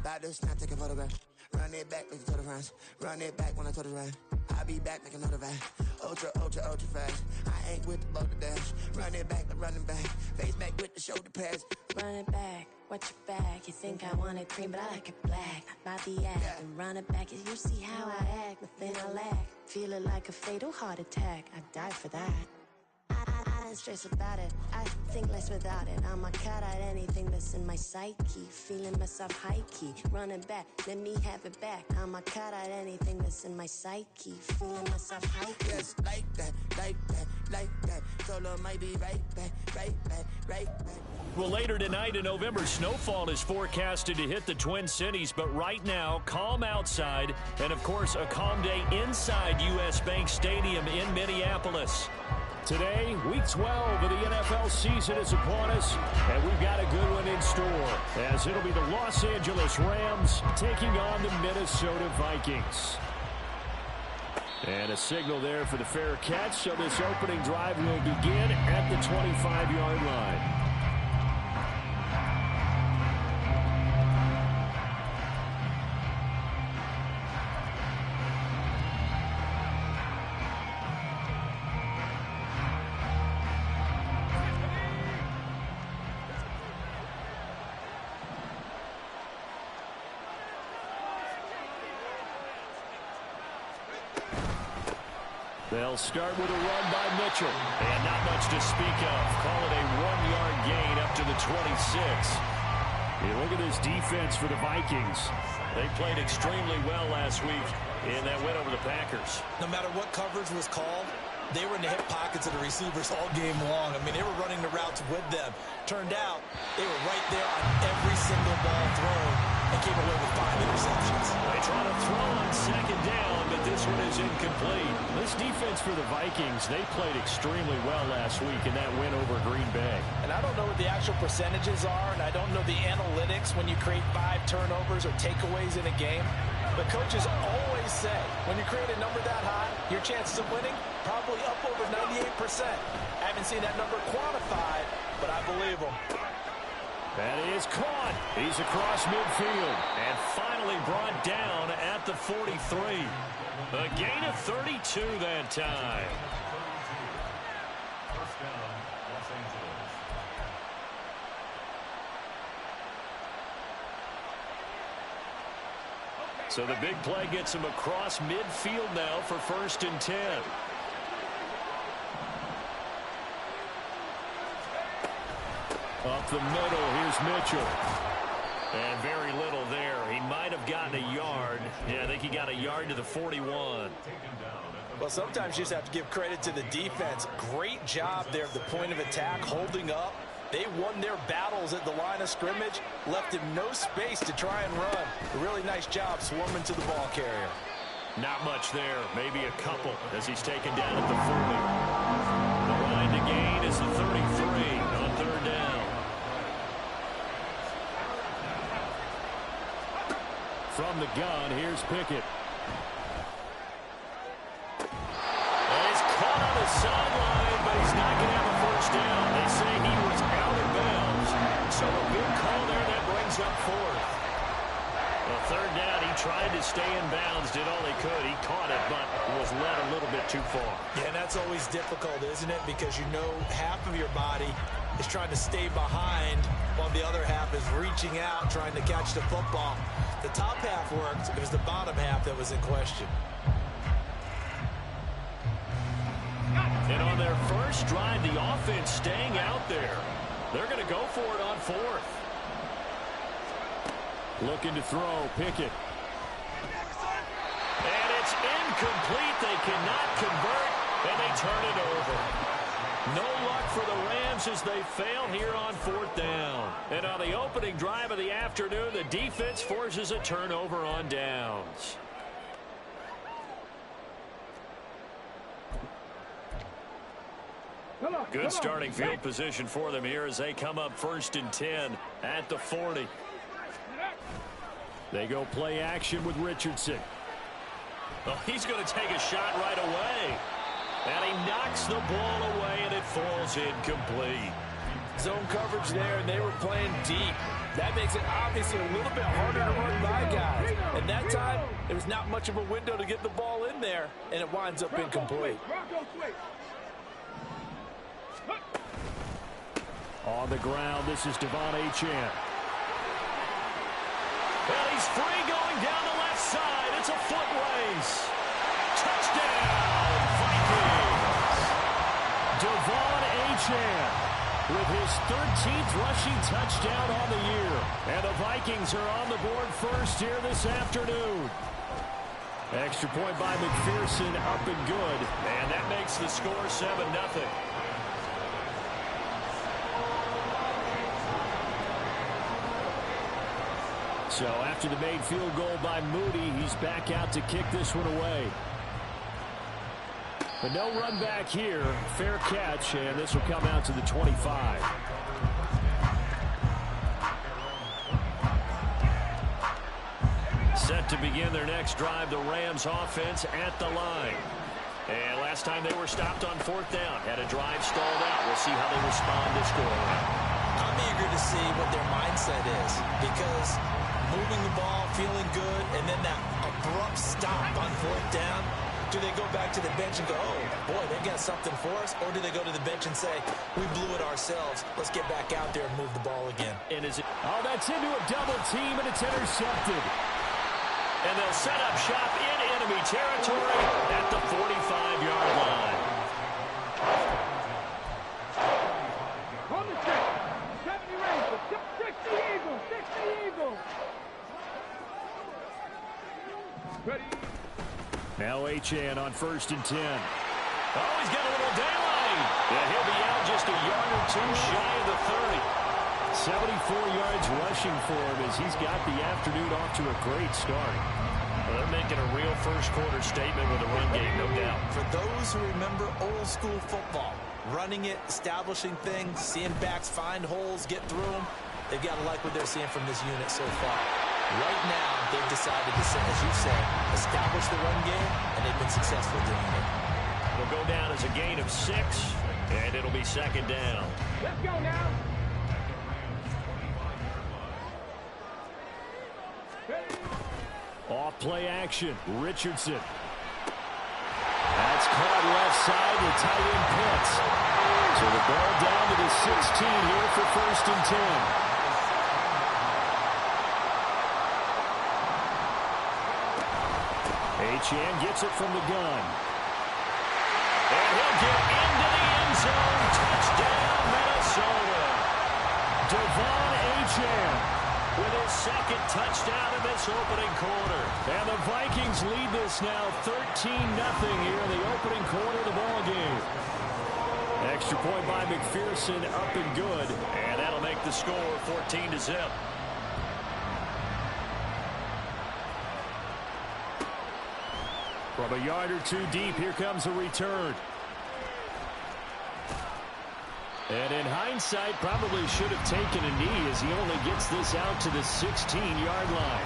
About to snap, take a photograph. Run it back, make it to the runs. Run it back when I told it right. I'll be back, make another ride. Ultra, ultra, ultra fast. I ain't with the boulder dash. Run it back, like running back. Face back with the shoulder pads. Run it back, watch your back. You think I want it cream, but I like it black. Not the act, yeah. And run it back. You see how I act, nothing I lack. Feel it like a fatal heart attack. I'd die for that. I don't stress about it. I think less without it. I'ma cut out anything that's in my psyche. Feeling myself high key. Running back, let me have it back. I'ma cut out anything that's in my psyche. Feeling myself high key. Yes, like that, like that, like that. Solo might be right back, right back, right back. Well, later tonight, a November snowfall is forecasted to hit the Twin Cities, but right now, calm outside, and of course, a calm day inside U.S. Bank Stadium in Minneapolis. Today, Week 12 of the NFL season is upon us, and we've got a good one in store, as it'll be the Los Angeles Rams taking on the Minnesota Vikings. And a signal there for the fair catch, so this opening drive will begin at the 25-yard line. They'll start with a run by Mitchell. And not much to speak of. Call it a 1-yard gain up to the 26. You look at this defense for the Vikings. They played extremely well last week in that win over the Packers. No matter what coverage was called, they were in the hip pockets of the receivers all game long. I mean, they were running the routes with them. Turned out, they were right there on every single ball thrown and came away with 5 interceptions. They try to throw on second down, but this one is incomplete. This defense for the Vikings, they played extremely well last week in that win over Green Bay. And I don't know what the actual percentages are, and I don't know the analytics when you create 5 turnovers or takeaways in a game. But coaches always say, when you create a number that high, your chances of winning probably up over 98%. I haven't seen that number quantified, but I believe them. That is caught. He's across midfield and finally brought down at the 43. A gain of 32 that time. First down, Los Angeles. So the big play gets him across midfield now for 1st and 10. Up the middle, here's Mitchell. And very little there. He might have gotten a yard. Yeah, I think he got a yard to the 41. Well, sometimes you just have to give credit to the defense. Great job there at the point of attack, holding up. They won their battles at the line of scrimmage, left him no space to try and run. A really nice job swarming to the ball carrier. Not much there, maybe a couple as he's taken down at the 40. The line to gain is the 33 on 3rd down. From the gun, here's Pickett. And he's caught on the sideline, but he's not going to have a 1st down. They say he was out of bounds. So a good call there that brings up 4th. Well, 3rd down, he tried to stay in bounds, did all he could. He caught it, but was led a little bit too far. Yeah, and that's always difficult, isn't it? Because you know half of your body is trying to stay behind while the other half is reaching out, trying to catch the football. The top half worked. It was the bottom half that was in question. And on their first drive, the offense staying out there. They're going to go for it on 4th. Looking to throw, Pickett. And it's incomplete. They cannot convert, and they turn it over. No luck for the Rams as they fail here on 4th down. And on the opening drive of the afternoon, the defense forces a turnover on downs. Good starting field position for them here as they come up 1st and 10 at the 40. They go play action with Richardson. Oh, he's going to take a shot right away. And he knocks the ball away, and it falls incomplete. Zone coverage there, and they were playing deep. That makes it obviously a little bit harder to run by guys. And that time, there was not much of a window to get the ball in there, and it winds up incomplete. On the ground, this is Devon Achane. And he's free going down the left side. It's a foot race. Touchdown, Vikings. Devon Achane with his 13th rushing touchdown on the year. And the Vikings are on the board first here this afternoon. Extra point by McPherson, up and good. And that makes the score 7-0. So after the made field goal by Moody, he's back out to kick this one away. But no run back here. Fair catch, and this will come out to the 25. Set to begin their next drive, the Rams offense at the line. And last time they were stopped on fourth down, had a drive stalled out. We'll see how they respond this go around. I'm eager to see what their mindset is, because moving the ball, feeling good, and then that abrupt stop on fourth down. Do they go back to the bench and go, oh, boy, they got something for us? Or do they go to the bench and say, we blew it ourselves. Let's get back out there and move the ball again. And oh, that's into a double team, and it's intercepted. And they'll set up shop in enemy territory at the 45-yard line. On the stick. 70 Rangers. 60 Eagles. 60 Eagles. Ready. Now Achane on 1st and 10. Oh, he's got a little daylight. Yeah, he'll be out just a yard or two shy of the 30. 74 yards rushing for him as he's got the afternoon off to a great start. Well, they're making a real first-quarter statement with a run game, no doubt. For those who remember old-school football, running it, establishing things, seeing backs find holes, get through them, they've got to like what they're seeing from this unit so far. Right now, they've decided to, as you said, establish the run game, and they've been successful doing it. It'll go down as a gain of 6, and it'll be 2nd down. Let's go now. Off play action, Richardson. That's caught left side, the tight end Pitts. So the ball down to the 16 here for 1st and 10. Achane gets it from the gun. And he'll get into the end zone. Touchdown, Minnesota. Devon Achane with his 2nd touchdown in this opening quarter. And the Vikings lead this now 13-0 here in the opening quarter of the ball game. Extra point by McPherson, up and good. And that'll make the score 14-0. From a yard or two deep, here comes a return. And in hindsight, probably should have taken a knee as he only gets this out to the 16-yard line.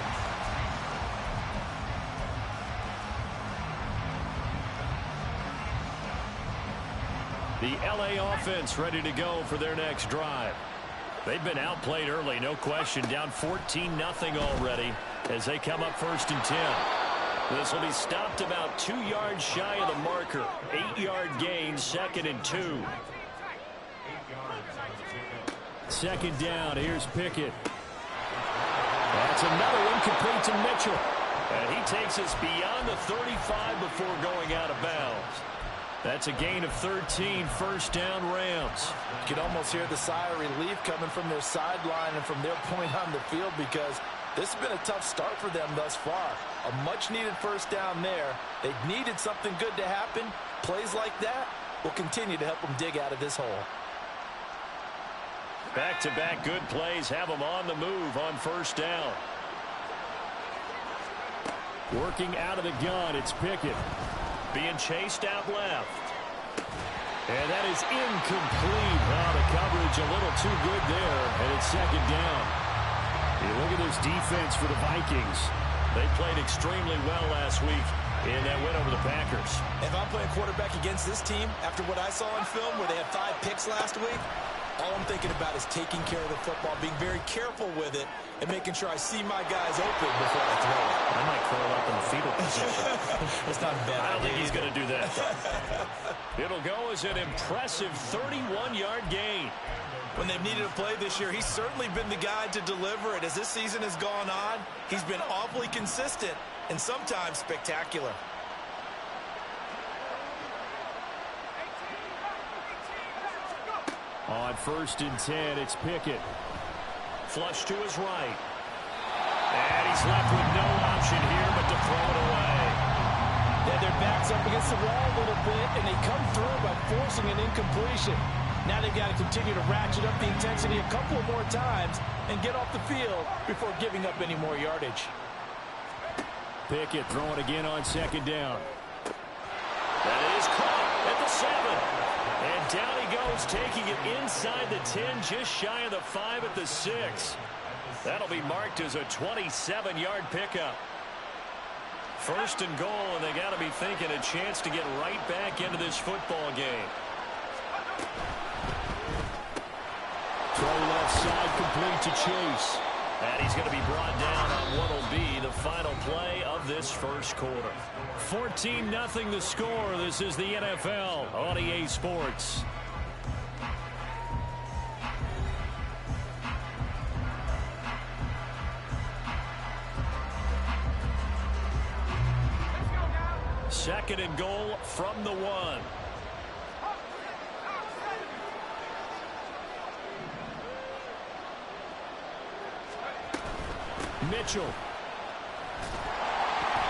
The LA offense ready to go for their next drive. They've been outplayed early, no question, down 14-0 already as they come up 1st and 10. This will be stopped about 2 yards shy of the marker. 8-yard gain, 2nd and 2. 2nd down, here's Pickett. That's another one complete to Mitchell. And he takes us beyond the 35 before going out of bounds. That's a gain of 13, 1st down Rams. You can almost hear the sigh of relief coming from their sideline and from their point on the field, because this has been a tough start for them thus far. A much-needed 1st down there. They needed something good to happen. Plays like that will continue to help them dig out of this hole. Back-to-back good plays have them on the move on 1st down. Working out of the gun, it's Pickett. Being chased out left. And that is incomplete. Wow, the coverage a little too good there, and it's 2nd down. You look at this defense for the Vikings. They played extremely well last week in that win over the Packers. If I'm playing quarterback against this team, after what I saw on film where they had 5 picks last week, all I'm thinking about is taking care of the football, being very careful with it, and making sure I see my guys open before I throw it. I might curl up in the fetal position. That's not a bad idea. I don't think he's going to do that. It'll go as an impressive 31-yard gain. When they've needed a play this year, he's certainly been the guy to deliver it. As this season has gone on, he's been awfully consistent and sometimes spectacular. On 1st and 10, it's Pickett. Flush to his right. And he's left with no option here but to throw it away. Yeah, their back's up against the wall a little bit, and they come through by forcing an incompletion. Now they've got to continue to ratchet up the intensity a couple of more times and get off the field before giving up any more yardage. Pickett throwing again on 2nd down. That is caught at the 7. And down he goes, taking it inside the 10, just shy of the 5 at the 6. That'll be marked as a 27-yard pickup. 1st and goal, and they got to be thinking a chance to get right back into this football game. Throw left side, complete to Chase. And he's going to be brought down on what will be the final play of this first quarter. 14-0 the score. This is the NFL on EA Sports. Second and goal from the 1. Mitchell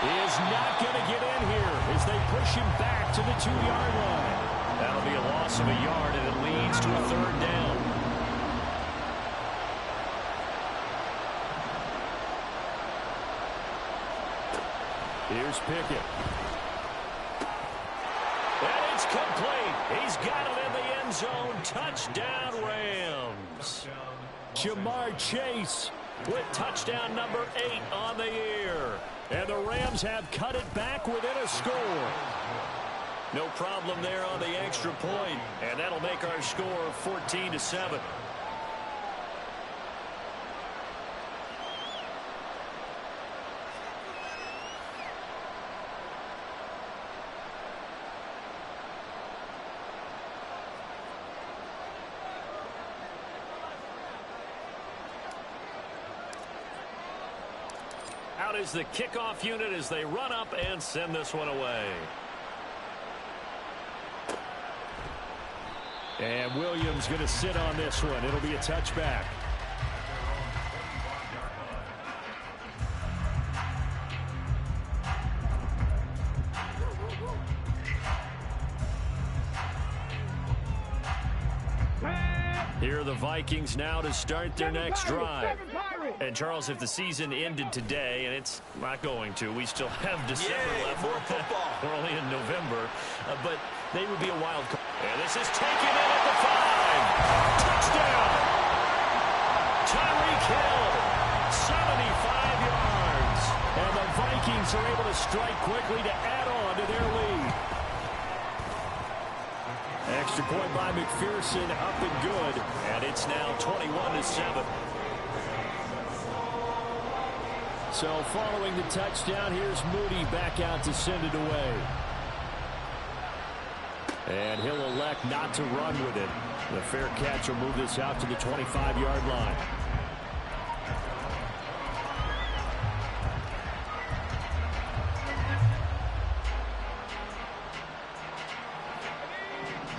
is not going to get in here as they push him back to the 2-yard line. That'll be a loss of a yard, and it leads to a 3rd down. Here's Pickett. And it's complete. He's got it in the end zone. Touchdown, Rams. Jamar Chase with touchdown number 8 on the year. And the Rams have cut it back within a score. No problem there on the extra point. And that'll make our score 14-7. Out is the kickoff unit as they run up and send this one away. And Williams going to sit on this one. It'll be a touchback. Here are the Vikings now to start their next drive. And, Charles, if the season ended today, and it's not going to, we still have December left. We're only in November. But they would be a wild card. And this is taken in at the 5. Touchdown! Tyreek Hill, 75 yards. And the Vikings are able to strike quickly to add on to their lead. Extra point by McPherson, up and good. And it's now 21-7. So following the touchdown, here's Moody back out to send it away. And he'll elect not to run with it. The fair catch will move this out to the 25-yard line.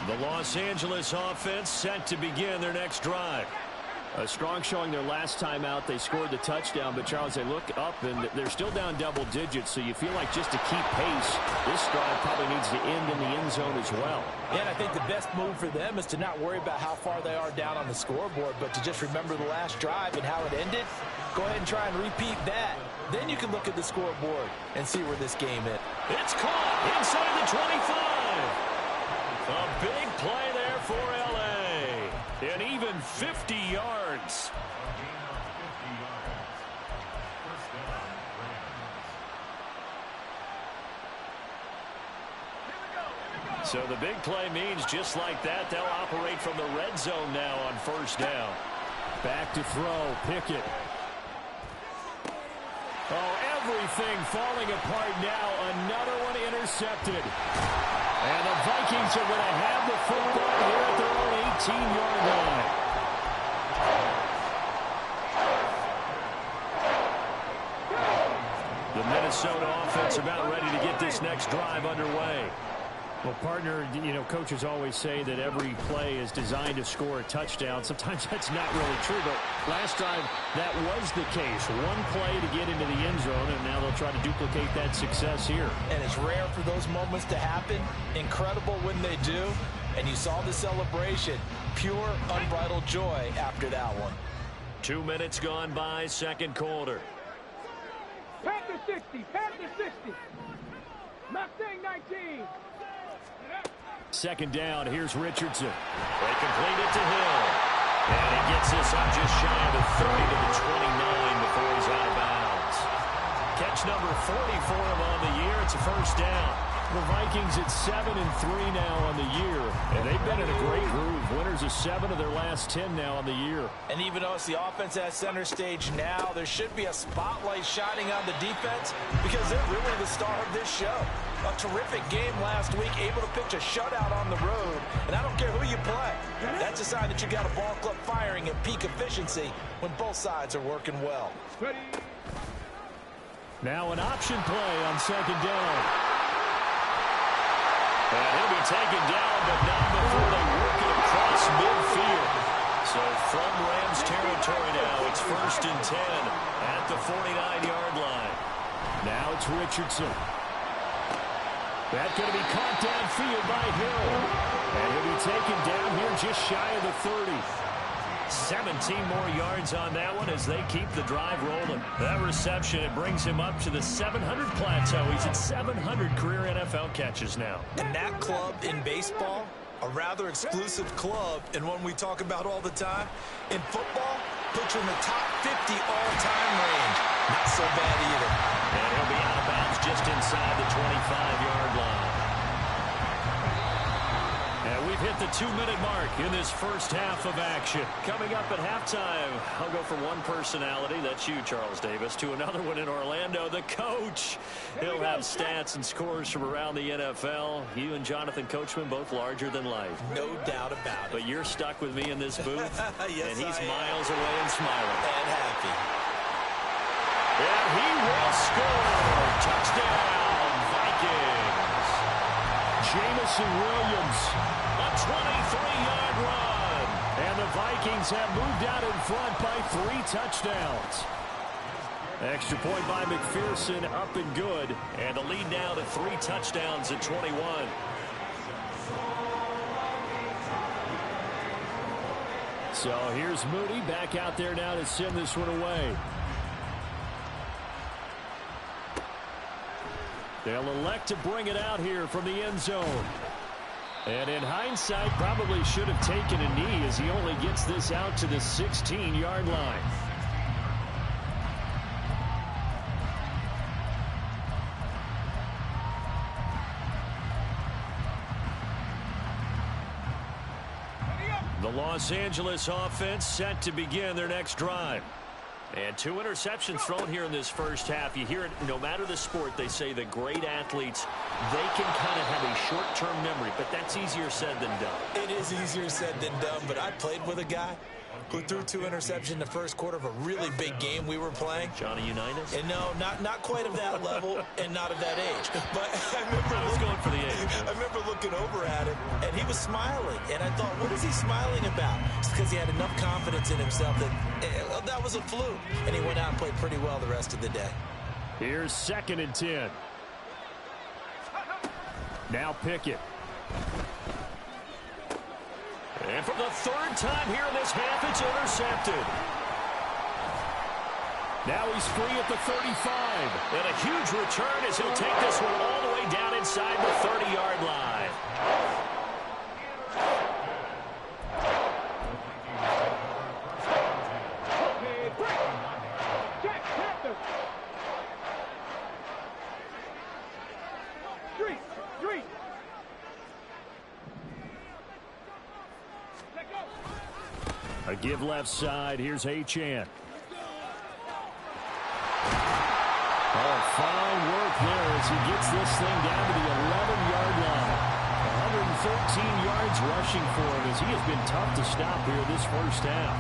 The Los Angeles offense set to begin their next drive. A strong showing their last time out. They scored the touchdown, but, Charles, they look up, and they're still down double digits, so you feel like just to keep pace, this drive probably needs to end in the end zone as well. Yeah, and I think the best move for them is to not worry about how far they are down on the scoreboard, but to just remember the last drive and how it ended. Go ahead and try and repeat that. Then you can look at the scoreboard and see where this game is. It's caught inside the 25. A big play there for L.A. And even 50 yards. So the big play means just like that, they'll operate from the red zone now on first down. Back to throw, Pickett. Oh, everything falling apart now. Another one intercepted. And the Vikings are going to have the football here at their own 18-yard line. The Minnesota offense about ready to get this next drive underway. Well, partner, coaches always say that every play is designed to score a touchdown. Sometimes that's not really true, but last drive that was the case. One play to get into the end zone, and now they'll try to duplicate that success here. And it's rare for those moments to happen. Incredible when they do. And you saw the celebration. Pure, unbridled joy after that one. 2 minutes gone by, second quarter. Panther 60, Panther 60. Mustang 19. Second down, here's Richardson. They complete it to Hill. And he gets this up just shy of the 30 to the 29 before he's out of bounds. Catch number 40 for him on the year. It's a first down. The Vikings at 7-3 now on the year. And they've been in a great groove. Winners of 7 of their last 10 now on the year. And even though it's the offense at center stage now, there should be a spotlight shining on the defense because they're really the star of this show. A terrific game last week, able to pitch a shutout on the road. And I don't care who you play. That's a sign that you got a ball club firing at peak efficiency when both sides are working well. Now an option play on second down. And he'll be taken down, but not before they work it across midfield. So from Rams territory now, it's 1st and 10 at the 49-yard line. Now it's Richardson. That's going to be caught downfield by Hill. And he'll be taken down here just shy of the 30. 17 more yards on that one as they keep the drive rolling. That reception, it brings him up to the 700 plateau. He's at 700 career NFL catches now. And that club in baseball, a rather exclusive club and one we talk about all the time. In football, puts you in the top 50 all-time range. Not so bad either. And he'll be out of bounds just inside the 25-yard line. And we've hit the 2-minute mark in this first half of action. Coming up at halftime, I'll go from one personality, that's you, Charles Davis, to another one in Orlando, the coach. He'll have stats and scores from around the NFL. You and Jonathan Coachman, both larger than life. No doubt about it. But you're stuck with me in this booth, yes, and he's I am. miles away and smiling. And happy. And he will score. Touchdown, Vikings. Jamison Williams. A 23-yard run. And the Vikings have moved out in front by 3 touchdowns. Extra point by McPherson, up and good. And the lead now to 3 touchdowns at 21. So here's Moody back out there now to send this one away. They'll elect to bring it out here from the end zone. And in hindsight, probably should have taken a knee as he only gets this out to the 16-yard line. The Los Angeles offense set to begin their next drive. And 2 interceptions thrown here in this first half. You hear it, no matter the sport, they say the great athletes, they can kind of have a short-term memory, but that's easier said than done. It is easier said than done, but I played with a guy who threw 2 interceptions in the first quarter of a really big game we were playing. Johnny Unitas? And no, not quite of that level and not of that age. But I was going for the age. I remember looking over at him, and he was smiling. And I thought, what is he smiling about? It's because he had enough confidence in himself that that was a fluke. And he went out and played pretty well the rest of the day. Here's 2nd and 10. Now Pickett. And for the 3rd time here in this half, it's intercepted. Now he's free at the 35. And a huge return as he'll take this one all the way down inside the 30-yard line. A give left side. Here's Achane. Oh, fine work there as he gets this thing down to the 11-yard line. 113 yards rushing for him as he has been tough to stop here this first half.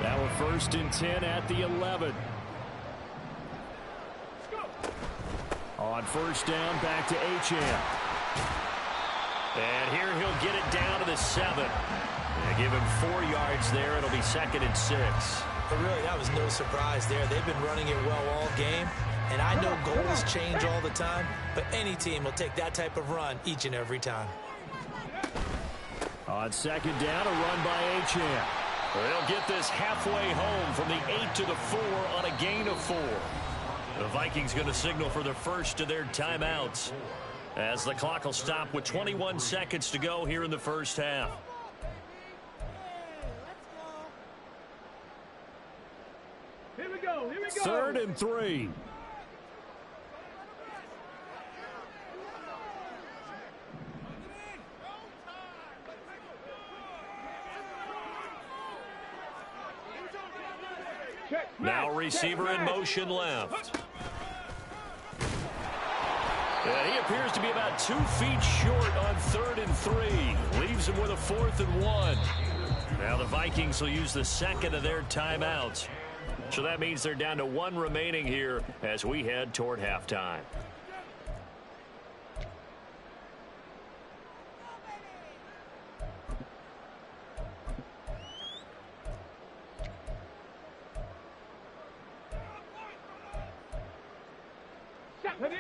Now a 1st and 10 at the 11. On 1st down, back to Achane. And here he'll get it down to the 7. They give him 4 yards there. It'll be 2nd and 6. But really, that was no surprise there. They've been running it well all game. And I know goals change all the time, but any team will take that type of run each and every time. On 2nd down, a run by Achane. They'll get this halfway home from the 8 to the 4 on a gain of 4. The Vikings going to signal for the first of their timeouts as the clock will stop with 21 seconds to go here in the first half. Here we go. 3rd and 3. Now receiver in motion left. And he appears to be about 2 feet short on 3rd and 3. Leaves him with a 4th and 1. Now the Vikings will use the 2nd of their timeouts. So that means they're down to 1 remaining here as we head toward halftime.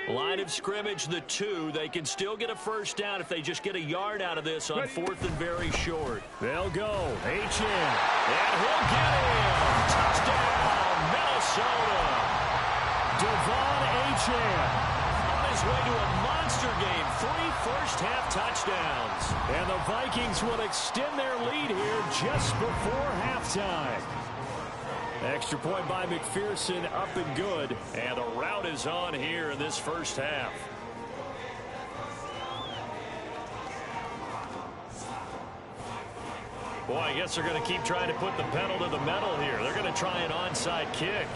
Line of scrimmage, the 2. They can still get a 1st down if they just get a yard out of this on 4th and very short. They'll go. Achane. And he'll get him. Touchdown, Minnesota. Devon Achane on his way to a monster game. 3 first-half touchdowns. And the Vikings will extend their lead here just before halftime. Extra point by McPherson, up and good. And the rout is on here in this first half. Boy, I guess they're going to keep trying to put the pedal to the metal here. They're going to try an onside kick.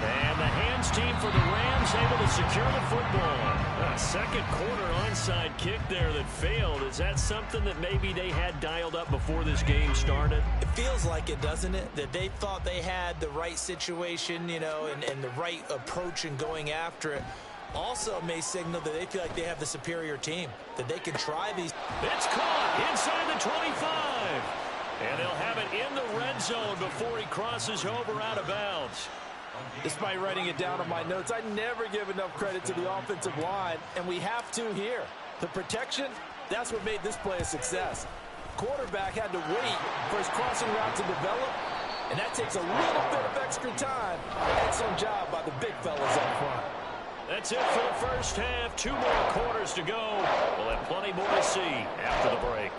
And the hands team for the Rams able to secure the football. A 2nd quarter onside kick there that failed. Is that something that maybe they had dialed up before this game started? It feels like it, doesn't it? That they thought they had the right situation, you know, and the right approach in going after it. Also may signal that they feel like they have the superior team, that they can try these. It's caught inside the 25. And they'll have it in the red zone before he crosses over out of bounds. Despite writing it down on my notes, I never give enough credit to the offensive line, and we have to here. The protection, that's what made this play a success. Quarterback had to wait for his crossing route to develop, and that takes a little bit of extra time. Excellent job by the big fellas up front. That's it for the first half. 2 more quarters to go. We'll have plenty more to see after the break.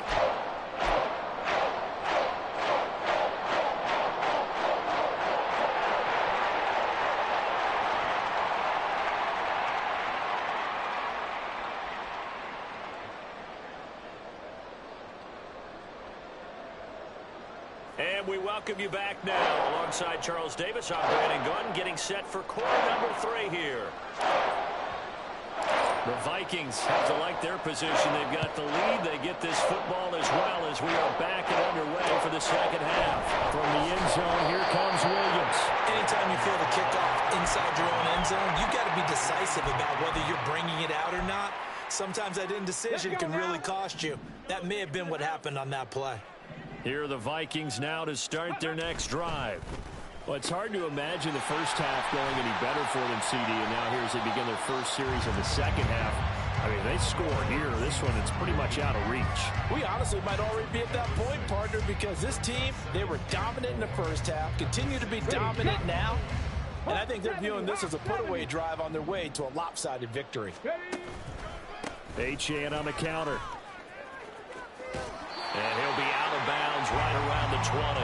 And we welcome you back now. Alongside Charles Davis, I'm Brandon Gunn, getting set for quarter number 3 here. The Vikings have to like their position. They've got the lead. They get this football as well as we are back and underway for the second half. From the end zone, here comes Williams. Anytime you feel the kickoff inside your own end zone, you've got to be decisive about whether you're bringing it out or not. Sometimes that indecision can really cost you. That may have been what happened on that play. Here are the Vikings now to start their next drive. Well, it's hard to imagine the first half going any better for them, CD, and now here as they begin their first series of the second half. I mean, they score here. This one, it's pretty much out of reach. We honestly might already be at that point, partner, because this team, they were dominant in the first half, continue to be dominant now, and I think they're viewing this as a put-away drive on their way to a lopsided victory. Achane on the counter. And he'll be out of bounds right around the 20.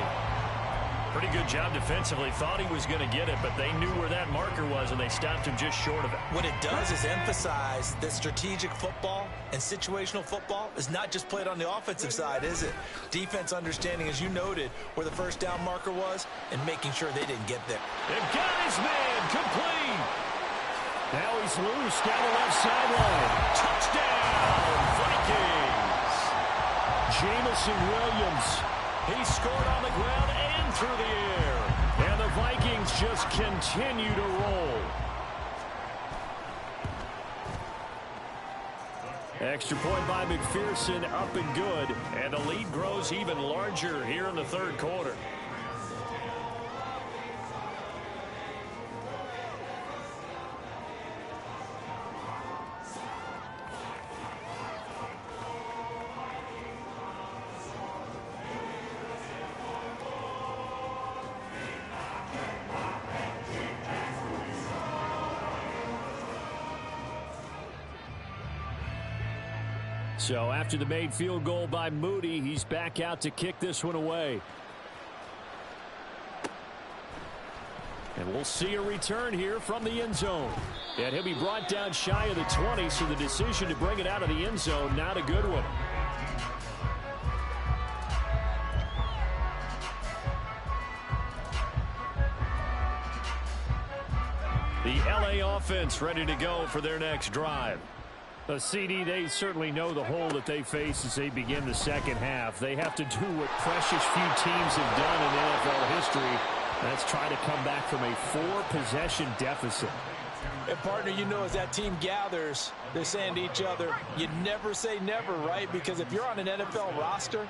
Pretty good job defensively. Thought he was going to get it, but they knew where that marker was, and they stopped him just short of it. What it does is emphasize that strategic football and situational football is not just played on the offensive side, is it? Defense understanding, as you noted, where the first down marker was and making sure they didn't get there. They've got his man complete. Now he's loose down the left sideline. Touchdown, Vikings. Jamison Williams. He scored on the ground and through the air. And the Vikings just continue to roll. Extra point by McPherson, up and good. And the lead grows even larger here in the third quarter. So after the made field goal by Moody, he's back out to kick this one away. And we'll see a return here from the end zone. And he'll be brought down shy of the 20, so the decision to bring it out of the end zone, not a good one. The LA offense ready to go for their next drive. CD, they certainly know the hole that they face as they begin the second half. They have to do what precious few teams have done in NFL history. That's try to come back from a 4-possession deficit. And, partner, you know, as that team gathers, they're saying to each other, you never say never, right? Because if you're on an NFL roster,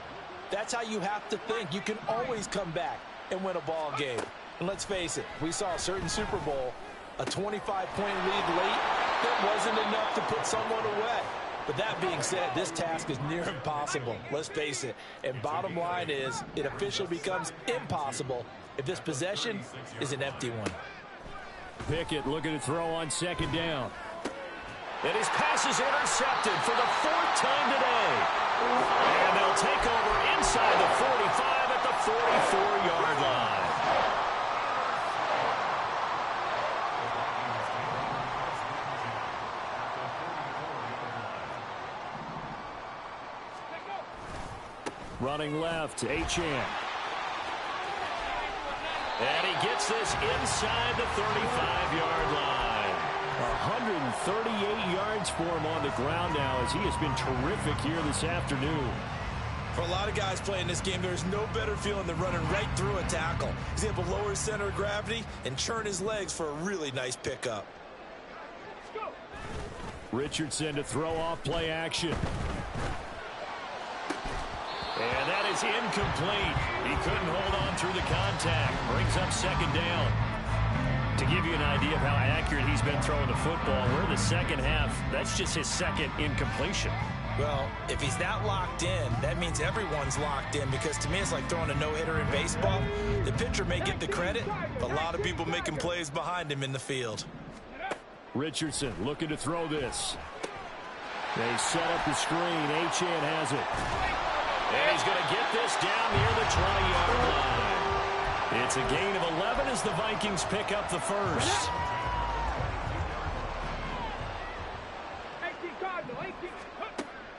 that's how you have to think. You can always come back and win a ball game. And let's face it, we saw a certain Super Bowl, a 25-point lead late, that wasn't enough to put someone away. But that being said, this task is near impossible. Let's face it. And bottom line is, it officially becomes impossible if this possession is an empty one. Pickett looking to throw on second down. And his pass is intercepted for the 4th time today. And they'll take over inside the 45 at the 44-yard line. Running left, Achane. And he gets this inside the 35-yard line. 138 yards for him on the ground now as he has been terrific here this afternoon. For a lot of guys playing this game, there's no better feeling than running right through a tackle. He's able to lower his center of gravity and churn his legs for a really nice pickup. Richardson to throw off play action. And that is incomplete. He couldn't hold on through the contact. Brings up second down. To give you an idea of how accurate he's been throwing the football, we're in the second half. That's just his second incompletion. Well, if he's that locked in, that means everyone's locked in, because to me it's like throwing a no-hitter in baseball. The pitcher may get the credit, but a lot of people making plays behind him in the field. Richardson looking to throw this. They set up the screen. Achane has it. And he's going to get this down near the 20-yard line. It's a gain of 11 as the Vikings pick up the first.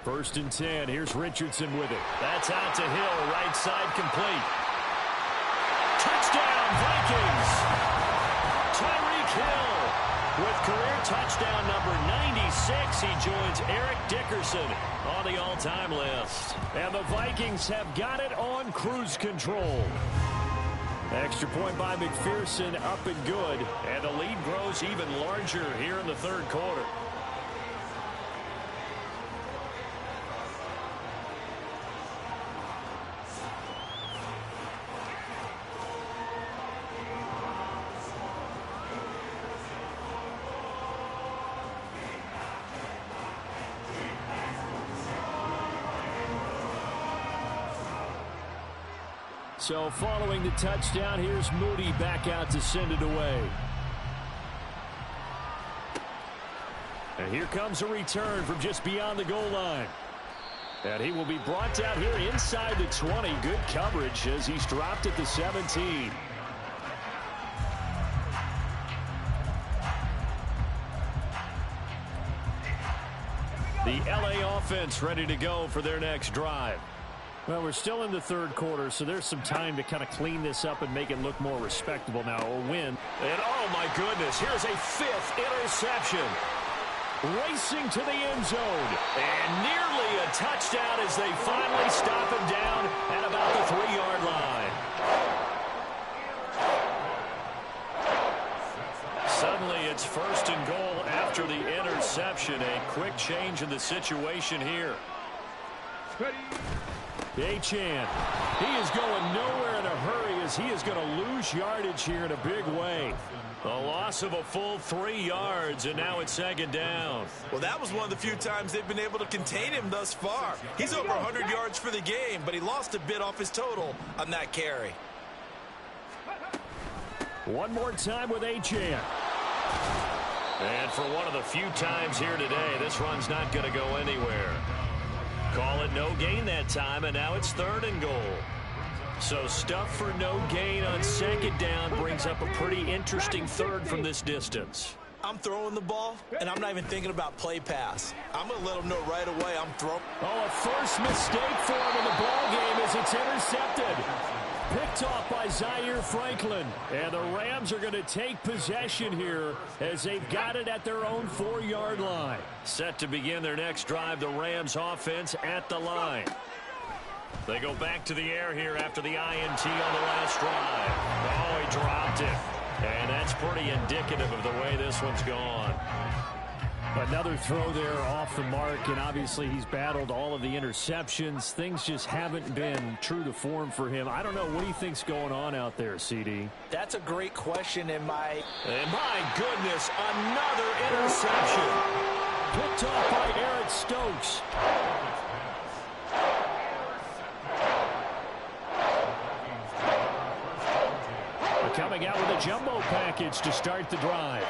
First and 10. Here's Richardson with it. That's out to Hill. Right side complete. Touchdown, Vikings. Tyreek Hill with career touchdown number 96. He joins Eric Dickerson on the all-time list. And the Vikings have got it on cruise control. Extra point by McPherson, up and good. And the lead grows even larger here in the third quarter. So following the touchdown, here's Moody back out to send it away. And here comes a return from just beyond the goal line. And he will be brought down here inside the 20. Good coverage as he's dropped at the 17. The LA offense ready to go for their next drive. Well, we're still in the third quarter, so there's some time to kind of clean this up and make it look more respectable now, or win. And oh my goodness, here's a 5th interception. Racing to the end zone. And nearly a touchdown as they finally stop him down at about the 3-yard line. Suddenly it's 1st and goal after the interception. A quick change in the situation here. Achane, he is going nowhere in a hurry as he is going to lose yardage here in a big way. A loss of a full 3 yards, and now it's 2nd down. Well, that was one of the few times they've been able to contain him thus far. He's over 100 yards for the game, but he lost a bit off his total on that carry. One more time with Achane. And for one of the few times here today, this run's not going to go anywhere. Call it no gain that time, and now it's 3rd and goal. So stuff for no gain on 2nd down brings up a pretty interesting 3rd from this distance. I'm throwing the ball, and I'm not even thinking about play pass. I'm going to let him know right away I'm throwing. Oh, a first mistake for him in the ball game as it's intercepted. Picked off by Zaire Franklin. And the Rams are going to take possession here as they've got it at their own 4-yard line. Set to begin their next drive, the Rams offense at the line. They go back to the air here after the INT on the last drive. Oh, he dropped it. And that's pretty indicative of the way this one's gone. Another throw there off the mark, and obviously he's battled all of the interceptions. Things just haven't been true to form for him. I don't know. What do you think's going on out there, CD? That's a great question, and my goodness, another interception. Picked off by Eric Stokes. Coming out with a jumbo package to start the drive.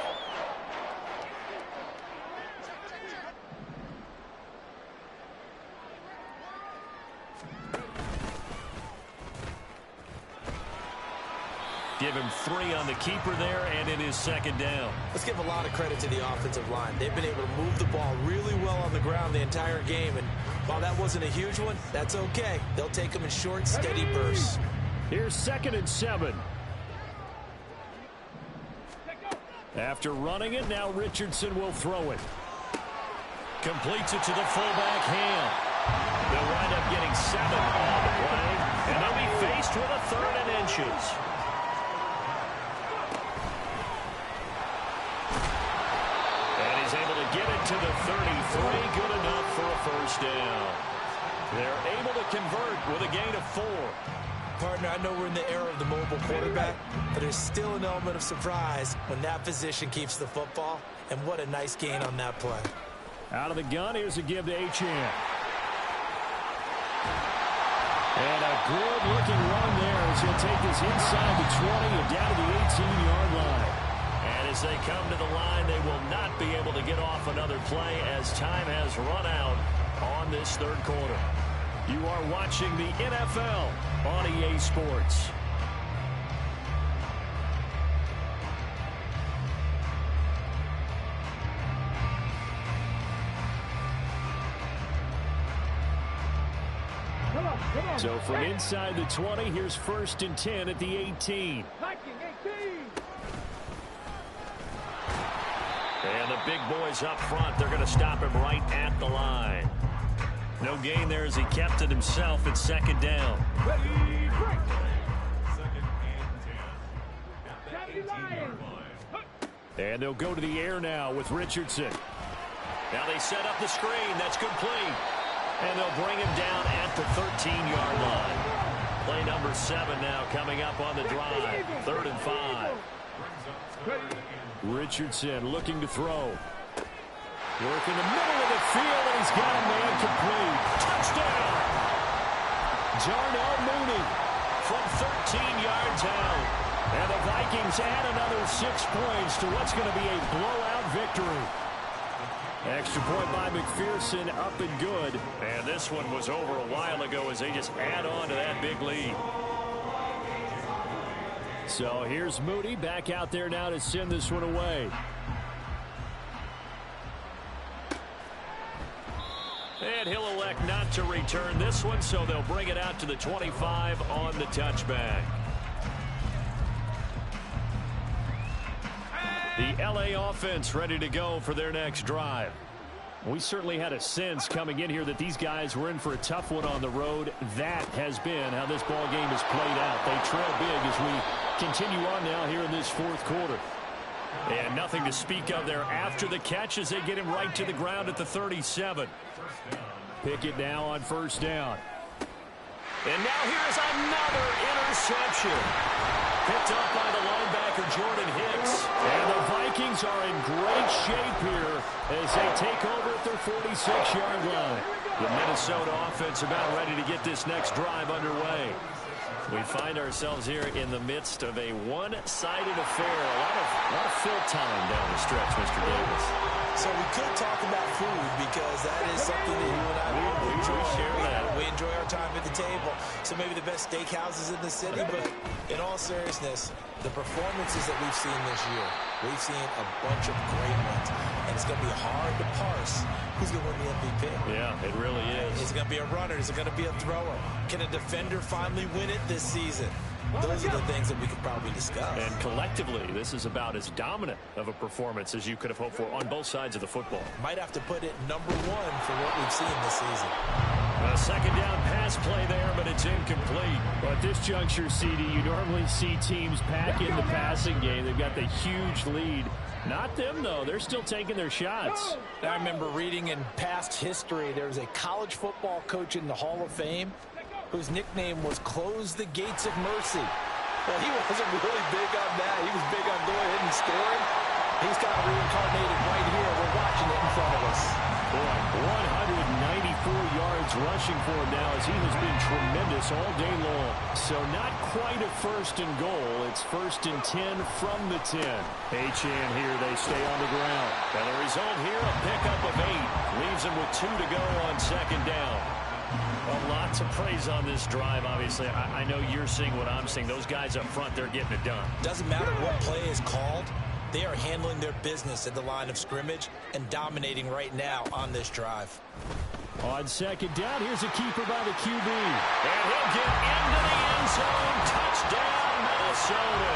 Give him 3 on the keeper there, and it is 2nd down. Let's give a lot of credit to the offensive line. They've been able to move the ball really well on the ground the entire game, and while that wasn't a huge one, that's okay. They'll take them in short, steady bursts. Here's 2nd and 7. After running it, now Richardson will throw it. Completes it to the fullback, Ham. They'll wind up getting 7 on the play, and they'll be faced with a 3rd and inches. And he's able to get it to the 33, good enough for a 1st down. They're able to convert with a gain of 4. Partner, I know we're in the era of the mobile quarterback, but there's still an element of surprise when that position keeps the football, and what a nice gain on that play. Out of the gun, here's a give to Achane. And a good-looking run there as he'll take this inside the 20 and down to the 18-yard line. And as they come to the line, they will not be able to get off another play as time has run out on this 3rd quarter. You are watching the NFL on EA Sports. So from inside the 20, here's 1st and 10 at the 18. And the big boys up front, they're going to stop him right at the line. No gain there as he kept it himself at 2nd down. And they'll go to the air now with Richardson. Now they set up the screen. That's complete. And they'll bring him down at the 13-yard line. Play number 7 now coming up on the drive. 3rd and 5. Richardson looking to throw. Work in the middle of the field, and he's got a man complete. Touchdown! Darnell Mooney from 13 yards out. And the Vikings add another 6 points to what's going to be a blowout victory. Extra point by McPherson, up and good. And this one was over a while ago as they just add on to that big lead. So here's Moody back out there now to send this one away. And he'll elect not to return this one, so they'll bring it out to the 25 on the touchback. The LA offense ready to go for their next drive. We certainly had a sense coming in here that these guys were in for a tough one on the road. That has been how this ball game has played out. They trail big as we continue on now here in this fourth quarter. And nothing to speak of there after the catch as they get him right to the ground at the 37. Pickett now on first down. And now here's another interception. Picked up by the linebacker, Jordan Hicks. And the Vikings are in great shape here as they take over at their 46-yard line. The Minnesota offense about ready to get this next drive underway. We find ourselves here in the midst of a one-sided affair. A lot of fill time down the stretch, Mr. Davis. So we could talk about food because that is something that you and I really enjoy. We enjoy our time at the table. So maybe the best steakhouses in the city, but in all seriousness, the performances that we've seen this year, we've seen a bunch of great ones. And it's going to be hard to parse who's going to win the MVP. Yeah, it really is. Is it going to be a runner? Is it going to be a thrower? Can a defender finally win it this season? Those are the things that we could probably discuss. And collectively, this is about as dominant of a performance as you could have hoped for on both sides of the football. Might have to put it number one for what we've seen this season. A second down pass play there, but it's incomplete. But at this juncture, CD, you normally see teams pack in the passing game. They've got the huge lead. Not them, though. They're still taking their shots. I remember reading in past history, there was a college football coach in the Hall of Fame whose nickname was Close the Gates of Mercy. Well, he wasn't really big on that. He was big on going ahead and scoring. He's kind of reincarnated right here. We're watching it in front of us. Boy, 194 yards rushing for him now as he has been tremendous all day long. So not quite a first and goal. It's first and 10 from the 10. Achane here, they stay on the ground. And the result here, a pickup of 8. Leaves him with 2 to go on second down. Well, lots of praise on this drive, obviously. I know you're seeing what I'm seeing. Those guys up front, they're getting it done. Doesn't matter what play is called. They are handling their business at the line of scrimmage and dominating right now on this drive. On second down, here's a keeper by the QB. And he'll get into the end zone. Touchdown, Minnesota.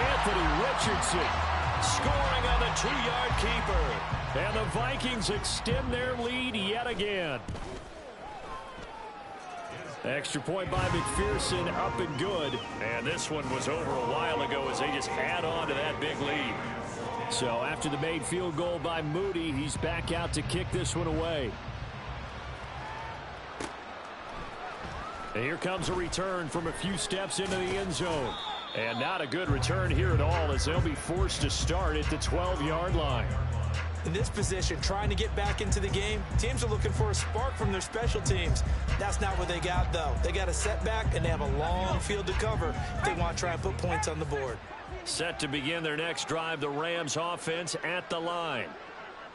Anthony Richardson scoring on the 2-yard keeper. And the Vikings extend their lead yet again. Extra point by McPherson, up and good. And this one was over a while ago as they just add on to that big lead. So after the made field goal by Moody, he's back out to kick this one away. And here comes a return from a few steps into the end zone. And not a good return here at all as they'll be forced to start at the 12-yard line. In this position, trying to get back into the game, teams are looking for a spark from their special teams. That's not what they got, though. They got a setback, and they have a long field to cover if they want to try and put points on the board. Set to begin their next drive, the Rams offense at the line.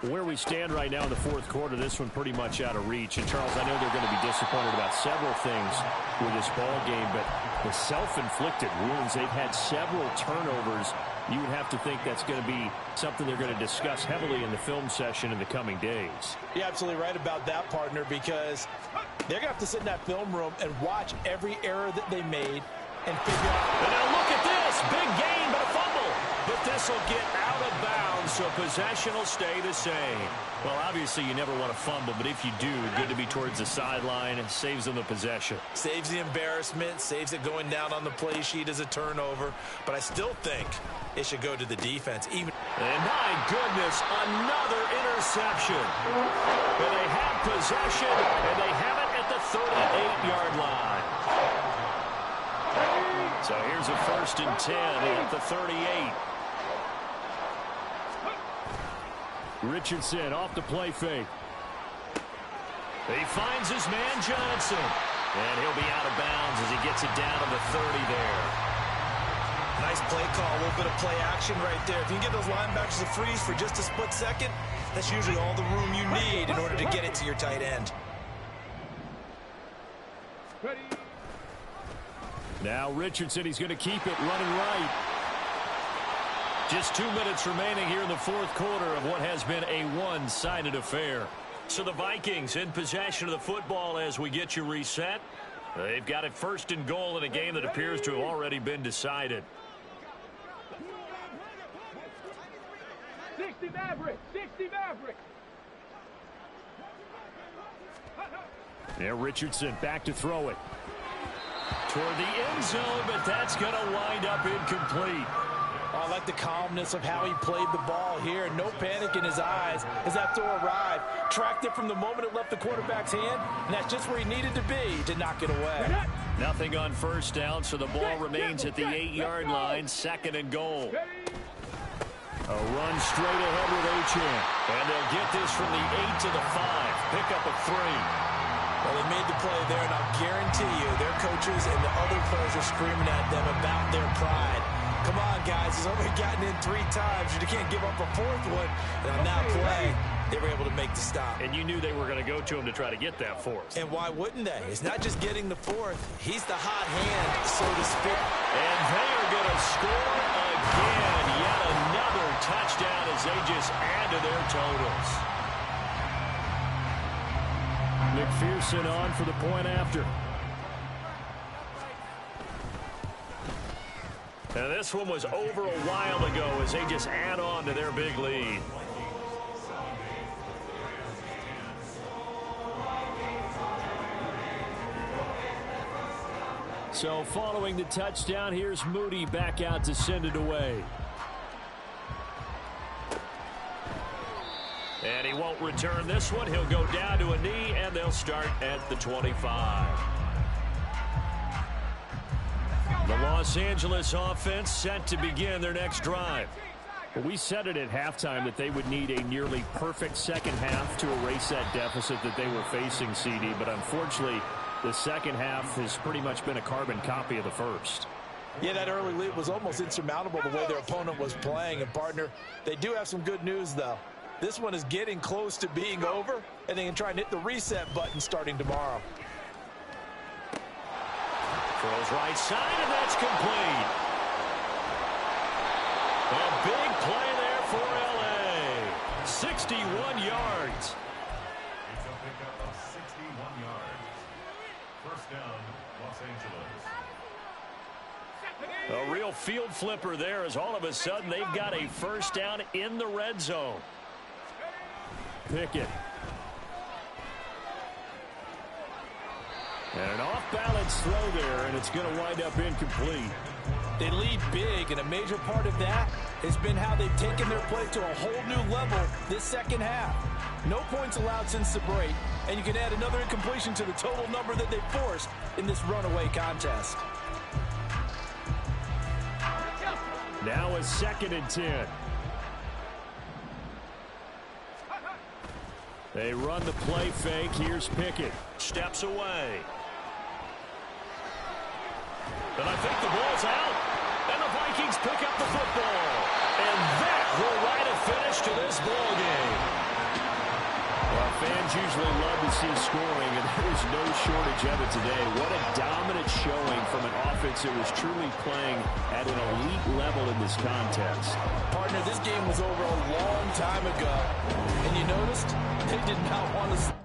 Where we stand right now in the fourth quarter, this one pretty much out of reach. And, Charles, I know they're going to be disappointed about several things with this ball game, but the self-inflicted wounds, they've had several turnovers. You would have to think that's going to be something they're going to discuss heavily in the film session in the coming days. You're absolutely right about that, partner, because they're going to have to sit in that film room and watch every error that they made and figure out. And now look at this. Big gain, but a fumble. But this will get out of bounds, so possession will stay the same. Well, obviously, you never want to fumble, but if you do, good to be towards the sideline. Saves them the possession. Saves the embarrassment, saves it going down on the play sheet as a turnover. But I still think it should go to the defense. And my goodness, another interception. And they have possession, and they have it at the 38-yard line. So here's a first and 10 at the 38. Richardson off the play fake. He finds his man Johnson. And he'll be out of bounds as he gets it down to the 30 there. Nice play call, a little bit of play action right there. If you can get those linebackers to freeze for just a split second, That's usually all the room you need in order to get it to your tight end. Ready. Now Richardson, he's going to keep it running right. Just 2 minutes remaining here in the fourth quarter of what has been a one-sided affair. So the Vikings in possession of the football as we get you reset. They've got it first and goal in a game that appears to have already been decided. 60 Mavericks! 60 Mavericks! Now Richardson back to throw it. Toward the end zone, but that's going to wind up incomplete. I like the calmness of how he played the ball here. No panic in his eyes as that throw arrived. Tracked it from the moment it left the quarterback's hand, and that's just where he needed to be to knock it away. Nothing on first down, so the ball remains at the 8-yard line, second and goal. A run straight ahead with Achane. And they'll get this from the 8 to the 5. Pick up a 3. Well, they made the play there, and I'll guarantee you their coaches and the other players are screaming at them about their pride. Come on, guys. He's only gotten in 3 times. You can't give up a 4th one. And on that play, they were able to make the stop. And you knew they were going to go to him to try to get that 4th. And why wouldn't they? It's not just getting the 4th. He's the hot hand, so to speak. And they are going to score again. Yet another touchdown as they just add to their totals. McPherson on for the point after. Now this one was over a while ago as they just add on to their big lead. So following the touchdown, here's Moody back out to send it away. And he won't return this one. He'll go down to a knee, and they'll start at the 25. The Los Angeles offense set to begin their next drive. We said it at halftime that they would need a nearly perfect second half to erase that deficit that they were facing, CD. But unfortunately, the second half has pretty much been a carbon copy of the first. Yeah, that early lead was almost insurmountable the way their opponent was playing. And, partner, they do have some good news, though. This one is getting close to being over, and they can try and hit the reset button starting tomorrow. Throws right side, and that's complete. A big play there for L.A. 61 yards. It's a pickup of 61 yards. First down, Los Angeles. A real field flipper there as all of a sudden they've got a first down in the red zone. Pickett. And an off-balance throw there, and it's going to wind up incomplete. They lead big, and a major part of that has been how they've taken their play to a whole new level this second half. No points allowed since the break, and you can add another incompletion to the total number that they forced in this runaway contest. Now a 2nd and 10. They run the play fake. Here's Pickett. Steps away. And I think the ball's out. And the Vikings pick up the football. And that will write a finish to this ball game. Well, fans usually love to see scoring, and there's no shortage of it today. What a dominant showing from an offense that was truly playing at an elite level in this contest. Partner, this game was over a long time ago. And you noticed they did not want to...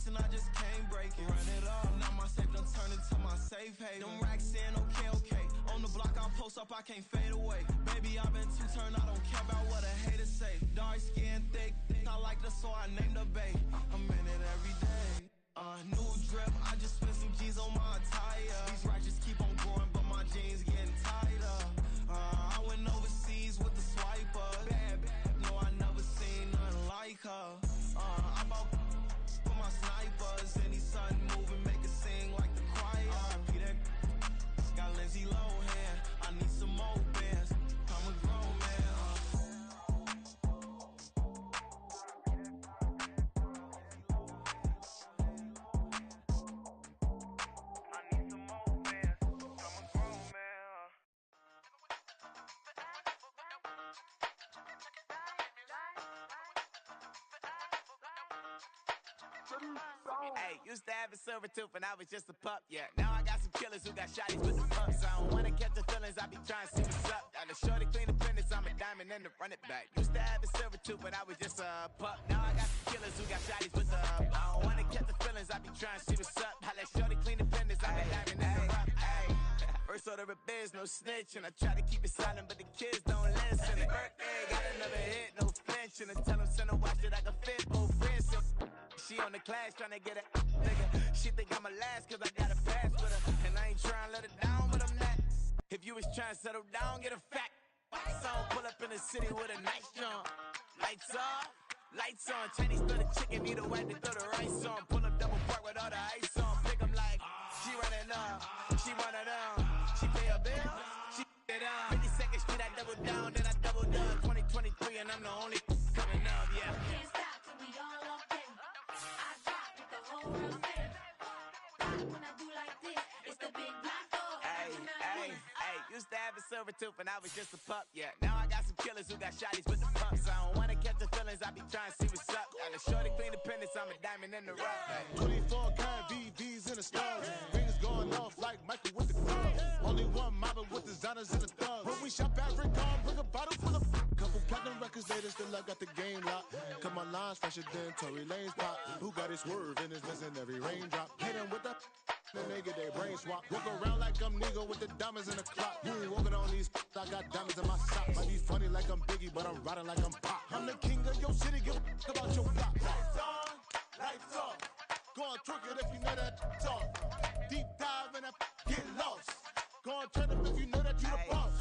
and I just can't break it. Run it up, now my safe done turned into my safe haven. Them racks in, okay. On the block, I'll post up, I can't fade away. Baby, I've been too turned, I don't care about what a hater say. Dark skin, thick, I like the so I named the bae. I'm in it every day. New drip, I just spent some G's on my attire. These ratchets keep on growing, but my jeans getting tighter. I went overseas with the swiper. Bad, no, I never seen nothing like her. I bought for my snipers. Any sudden moving, make it sing like the choir. RP that got Lindsay Lohan. I need some more bands. I'm a grown man. Hey, used to have a silver tooth and I was just a pup, yeah. Now I got some killers who got shotties with the pumps. I don't wanna catch the feelings, I be trying to see what's up. Got a shorty clean the fitness, I'm a diamond and to run it back. Used to have a silver tooth but I was just a pup. Now I got some killers who got shotties with the I don't wanna catch the feelings, I be trying to see what's up. I let shorty clean the fitness, I'm a diamond and to run. First order of biz, no snitch, and I try to keep it silent, but the kids don't listen. Birthday, got another hit, no flinch, and I tell them send a watch that I can fit both wrists. She on the class tryna get a nigga. She think I'm a last cause I got a pass with her. And I ain't tryna let her down, but I'm not. If you was tryna settle down, get a fact. Song pull up in the city with a nice jump. Lights off, lights on. Chinese throw the chicken, need a wipe to throw the rice on. Pull up double park with all the ice on. Pick 'em like, she running up, she one of them. She pay her bill, she it up. 52nd Street, I double down, then I double up. 2023 and I'm the only coming up, yeah. Can't stop till we all locked in. I drop it, the whole world spin. When I do like this, it's the big black door. Hey, used to have a silver tooth and I was just a pup, yeah. Now I got some killers who got shotties with the pumps. I don't wanna catch the feelings, I be trying to see what's up. Got a shorty clean the pendants, I'm a diamond in the rough. 24 karat VVs in the stars. Rings going off like Michael with the clubs. Only one mobbing with designers in the thugs. When we shop at Rincon, bring a bottle full of couple platinum records later, still I got the game locked. Cut my lines fresher than Tory Lane's pop. Who got his swerve and is missing every raindrop. Hit him with the then they get their brain swap. Walk around like I'm Nego with the diamonds in the clock. You ain't walking on these, I got diamonds in my socks. Might be funny like I'm Biggie, but I'm riding like I'm Pop. I'm the king of your city, give a about your block. Lights on, lights off. Go on, twerk it if you know that talk. Deep dive and get lost. Go on, turn up if you know that you the boss.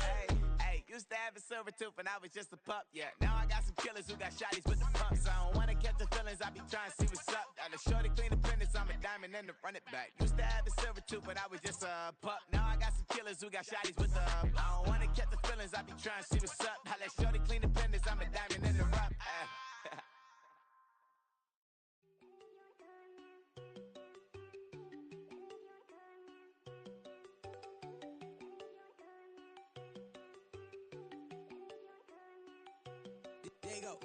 Hey, used to have a silver tooth and I was just a pup, yeah. Now I got some killers who got shotties with the pumps. I don't wanna catch the feelings, I be trying to see what's up. Got a shorty clean the pendants, I'm a diamond and to run it back. Used to have a silver tooth but I was just a pup. Now I got some killers who got shotties with the I don't wanna catch the feelings, I be trying to see what's up. I let shorty clean the pendants, I'm a diamond in the rough. There you go.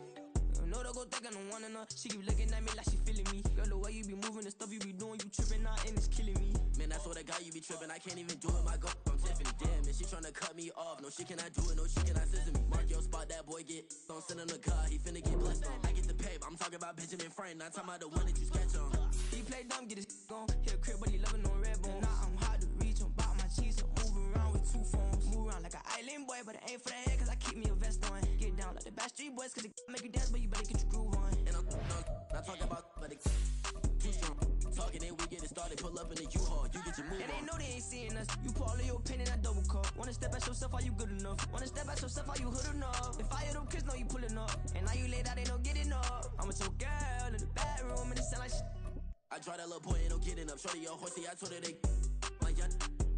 No, don't go think I don't wanna know. She keep looking at me like she feeling me. Girl, the way you be moving, the stuff you be doing, you tripping out and it's killing me. Man, I swear to God, you be tripping. I can't even do it. My girl, I'm Tiffany. Damn, man, she tryna cut me off. No, she cannot do it. No, she cannot scissor me. Mark your spot, that boy get. Don't send him the car. He finna get blessed on. I get the paper. I'm talking about Benjamin Franklin. Not talking about the one that you sketch on. He play dumb, get his gone. Hit a crib, but he loving on red bone. Now I'm hard to reach. I'm bout my cheese. I'm moving around with two phones. Move around like an island boy, but it ain't for the head, cause I keep me a vest on. Get down like the Backstreet Boys, cause it make you dance, but you better get your groove on. And I'm not talking about, but it's too strong. Talking and we get it started, pull up in the U-Haul, you get your move on. And they know they ain't seeing us. You pull all of your pen in that double cup. Wanna step at yourself, are you good enough? Wanna step at yourself, are you hood enough? If I hear them kids, know you pulling up. And now you laid out, they don't get enough. I'm with your girl in the bedroom, and it sound like shit. I draw that little boy, ain't no getting up. Shorty, your horsey, I told her they my young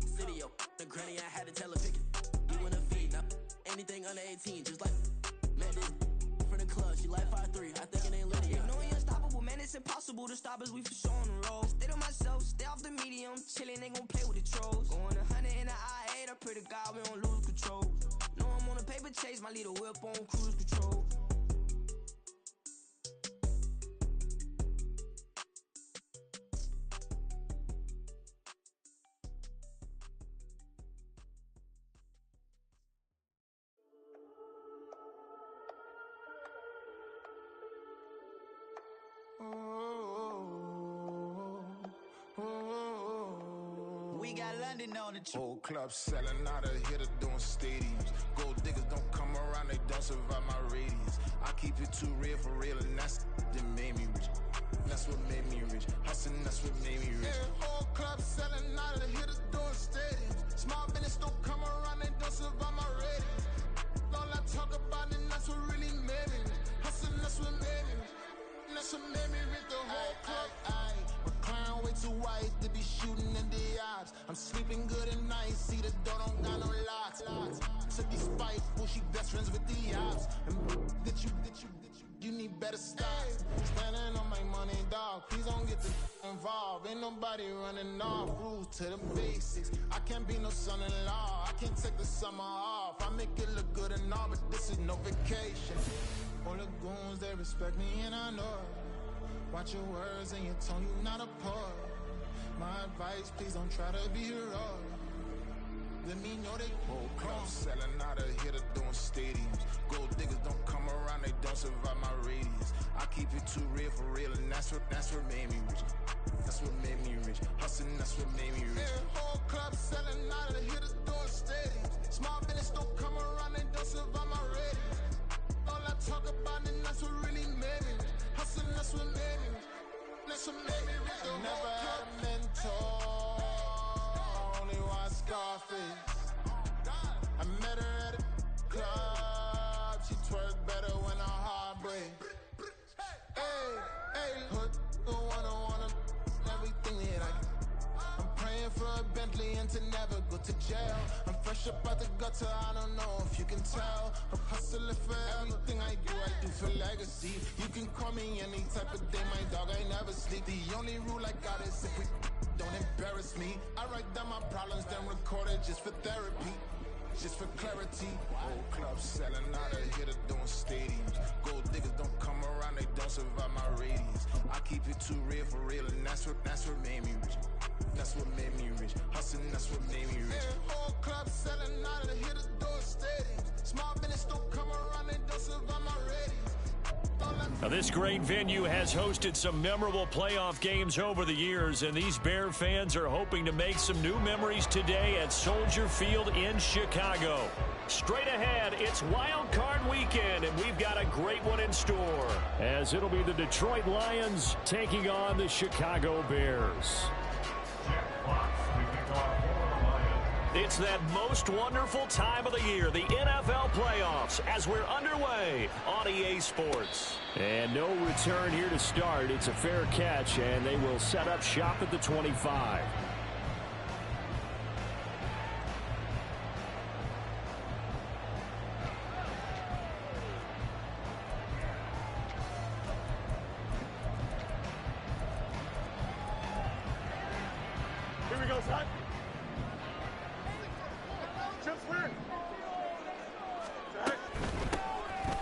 city, yo. The granny, I had to tell her pick it. You in a feed, now anything under 18, just like met this from the club. She like 5'3", I think it ain't Lydia. You know we unstoppable, man, it's impossible to stop us. We for sure on the road. Stay to myself, stay off the medium, chillin', they gon' play with the trolls. Going 100 in the I-8, I pray to God we don't lose control. Know I'm on a paper chase, my leader whip on cruise control. standing on the truth. Whole club selling out of hitter doing stadiums. Gold diggers don't come around, they don't survive my radius. I keep it too real for real, and that's that made me rich. That's what made me rich. Hustling, that's what made me rich. Yeah, whole club selling out of hitters doing stadiums. Small business don't come around, they don't survive my radius. All I talk about, and that's what really made me rich. Hustling, that's what made me rich. That's what made me rich. The whole club. My clown way too white to be shooting in the odds. I'm sleeping good at night. See the door don't got no locks. To be spiteful, she best friends with the ops. And you need better stocks. Standing on my money, dog. Please don't get involved. Ain't nobody running off. Rules to the basics. I can't be no son-in-law. I can't take the summer off. I make it look good and all, but this is no vacation. All the goons, they respect me and I know it. Watch your words and your tone, you not a poet. My advice, please don't try to be heroic. Let me know they whole club selling out of hitter doing stadiums. Gold diggers don't come around, they don't survive my radius. I keep it too real for real, and that's what made me rich. That's what made me rich. Hustling, that's what made me rich. Yeah, whole club selling out of hitters doing stadiums. Small business don't come around, they don't survive my radius. All I talk about, and that's what really made me rich. Hustling, that's what made me rich. That's what made me rich. Never had a mentor. Only watch Scarface. I met her at a club. She twerk better when her heart breaks. Hey, put the wanna everything that I can. I'm praying for a Bentley and to never go to jail. I'm fresh up out the gutter, I don't know if you can tell. I'm hustling for everything I do for legacy. You can call me any type of day, my dog, I never sleep. The only rule I got is if we don't embarrass me. I write down my problems, then record it just for therapy. Just for clarity. Whole club selling out of hitter doing stadiums. Gold diggers don't come around, they don't survive my radius. I keep it too real for real, and that's what made me rich. That's what made me rich. Hustling, that's what made me rich. Yeah, whole club selling out of the hitters doing stadiums. Small business don't come around, they don't survive my radius. Now, this great venue has hosted some memorable playoff games over the years, and these Bear fans are hoping to make some new memories today at Soldier Field in Chicago. Straight ahead, it's Wild Card Weekend, and we've got a great one in store, as it'll be the Detroit Lions taking on the Chicago Bears. It's that most wonderful time of the year, the NFL playoffs, as we're underway on EA Sports. And no return here to start. It's a fair catch, and they will set up shop at the 25. Here we go, son.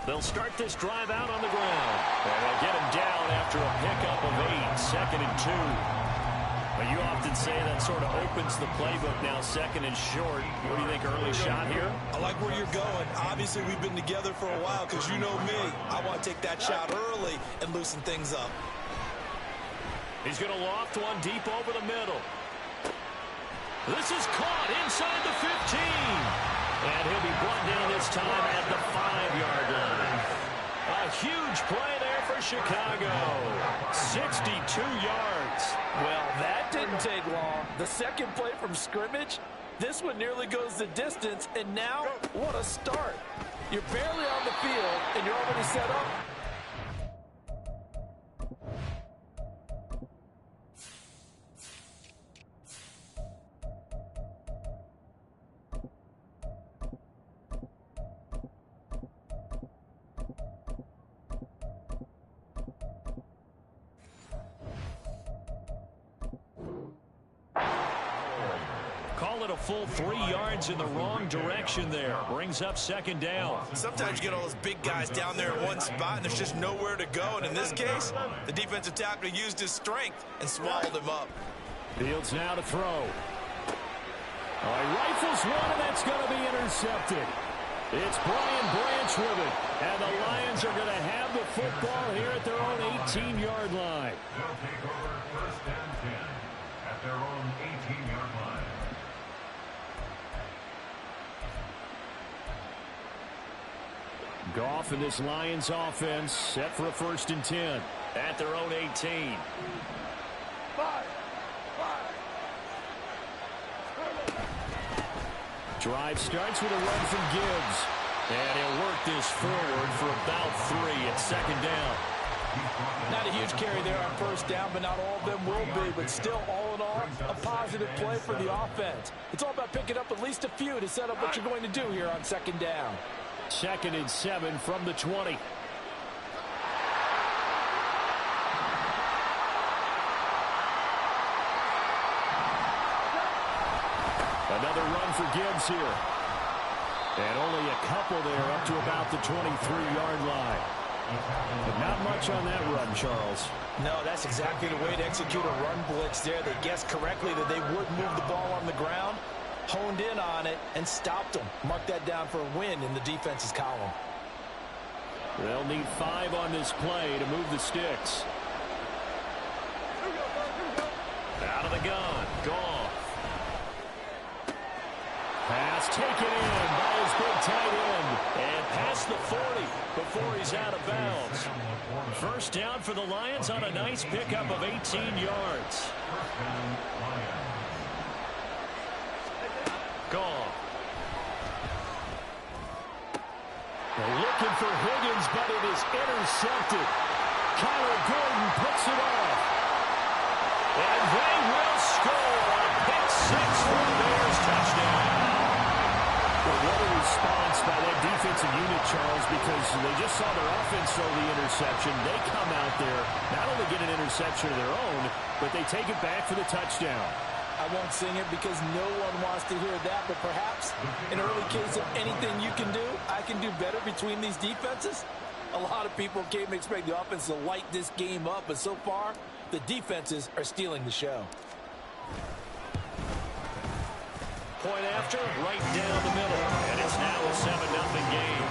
They'll start this drive out on the ground. And they'll get him down after a pickup of 8, 2nd and 2. But you often say that sort of opens the playbook now, 2nd and short. What do you think, early shot here? I like where you're going. Obviously, we've been together for a while because you know me. I want to take that shot early and loosen things up. He's going to loft one deep over the middle. This is caught inside the 15. And he'll be brought down this time at the 5-yard line. A huge play there for Chicago. 62 yards. Well, that didn't take long. The second play from scrimmage, this one nearly goes the distance, and now, what a start. You're barely on the field, and you're already set up. Call it a full 3 yards in the wrong direction there. Brings up 2nd down. Sometimes you get all those big guys down there in one spot, and there's just nowhere to go. And in this case, the defensive tackle used his strength and swallowed him up. Fields now to throw. He rifles one, and that's going to be intercepted. It's Brian Branch with it. And the Lions are going to have the football here at their own 18-yard line. They'll take over 1st and 10 at their own 18-yard line. Goff and this Lions offense set for a 1st and 10 at their own 18. Drive starts with a run from Gibbs. And he'll work this forward for about 3 at 2nd down. Not a huge carry there on 1st down, but not all of them will be. But still, all in all, a positive play for the offense. It's all about picking up at least a few to set up what you're going to do here on 2nd down. 2nd and 7 from the 20. Another run for Gibbs here. And only a couple there up to about the 23-yard line. But not much on that run, Charles. No, that's exactly the way to execute a run blitz there. They guessed correctly that they would move the ball on the ground, honed in on it, and stopped them. Mark that down for a win in the defense's column. They'll need 5 on this play to move the sticks. Out of the gun. Goff. Pass taken in by his big tight end. And past the 40 before he's out of bounds. 1st down for the Lions on a nice pickup of 18 yards. Goff. They're looking for Higgins, but it is intercepted. Kyler Gordon picks it off. And they will score on a pick 6 for the Bears touchdown. Well, what a response by that defensive unit, Charles, because they just saw their offense throw the interception. They come out there, not only get an interception of their own, but they take it back for the touchdown. I won't sing it because no one wants to hear that, but perhaps an early case of anything you can do, I can do better between these defenses. A lot of people came to expect the offense to light this game up, but so far, the defenses are stealing the show. Point after, right down the middle, and it's now a 7-0 game.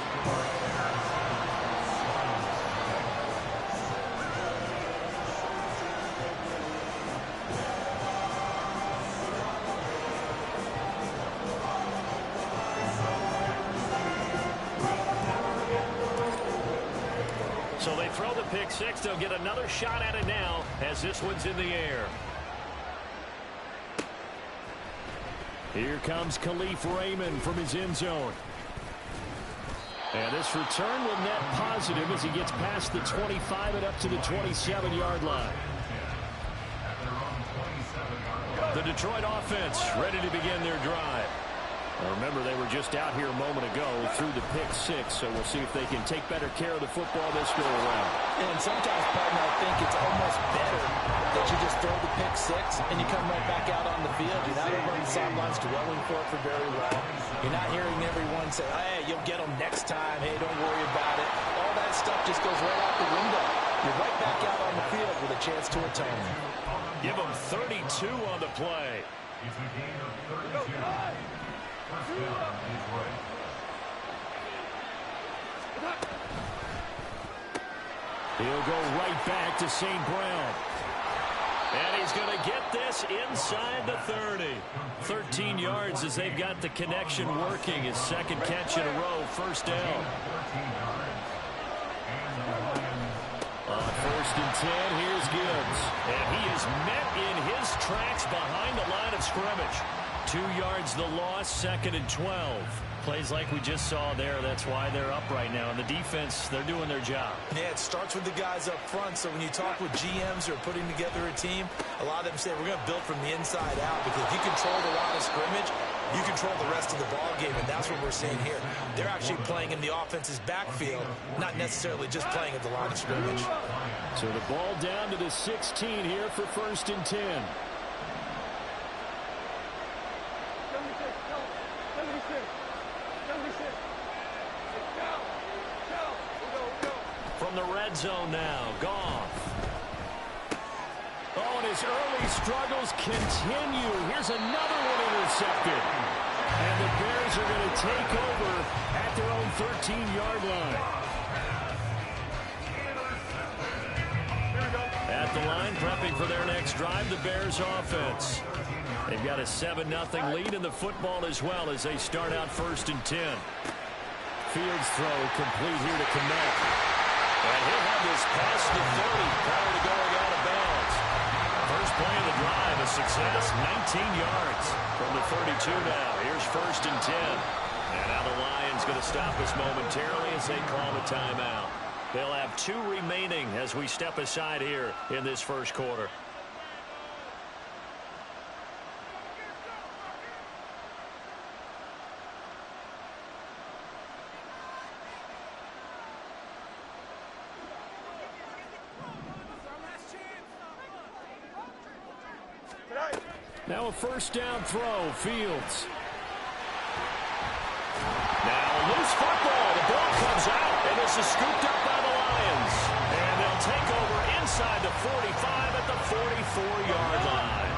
So they throw the pick 6. They'll get another shot at it now as this one's in the air. Here comes Khalif Raymond from his end zone. And this return will net positive as he gets past the 25 and up to the 27-yard line. The Detroit offense ready to begin their drive. Now remember, they were just out here a moment ago through the pick 6, so we'll see if they can take better care of the football this go around. And sometimes, partner, I think it's almost better that you just throw the pick 6 and you come right back out on the field. You're not over on the sidelines dwelling for it for very long. You're not hearing everyone say, hey, you'll get them next time. Hey, don't worry about it. All that stuff just goes right out the window. You're right back out on the field with a chance to atone. Give them 32 on the play. It's a gain of 32. First down, Detroit. He'll go right back to St. Brown. And he's going to get this inside the 30. 13 yards as they've got the connection working. His 2nd catch in a row, 1st down. On 1st and 10, here's Gibbs. And he is met in his tracks behind the line of scrimmage. 2 yards the loss, 2nd and 12. Plays like we just saw there. That's why they're up right now. And the defense, they're doing their job. Yeah, it starts with the guys up front. So when you talk with GMs who are putting together a team, a lot of them say we're going to build from the inside out, because if you control the line of scrimmage, you control the rest of the ball game, and that's what we're seeing here. They're actually playing in the offense's backfield, not necessarily just playing at the line of scrimmage. So the ball down to the 16 here for 1st and 10. From the red zone now, Goff. Oh, and his early struggles continue. Here's another one intercepted. And the Bears are going to take over at their own 13-yard line. At the line, prepping for their next drive, the Bears offense. They've got a 7-0 lead in the football as well as they start out 1st and 10. Fields throw complete here to connect. And he'll have this past the 30 prior to going out of bounds. First play of the drive, a success, 19 yards from the 32 now. Here's 1st and 10. And now the Lions going to stop us momentarily as they call a timeout. They'll have 2 remaining as we step aside here in this first quarter. Now a first down throw, Fields. Now a loose football. The ball comes out, and this is scooped up by the Lions. And they'll take over inside the 45 at the 44-yard line.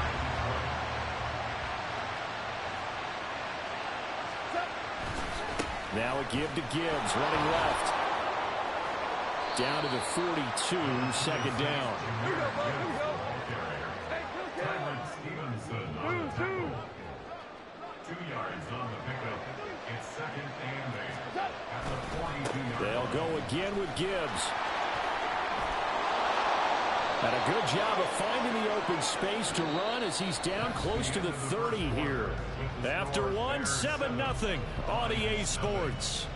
Now a give to Gibbs, running left. Down to the 42, 2nd down. Stevenson on the tackle. 2 yards on the pickup. It's 2nd and 8 at the 42-yard line. They'll go again with Gibbs. And a good job of finding the open space to run as he's down close to the 30 here. After 1, 7-0 on EA Sports.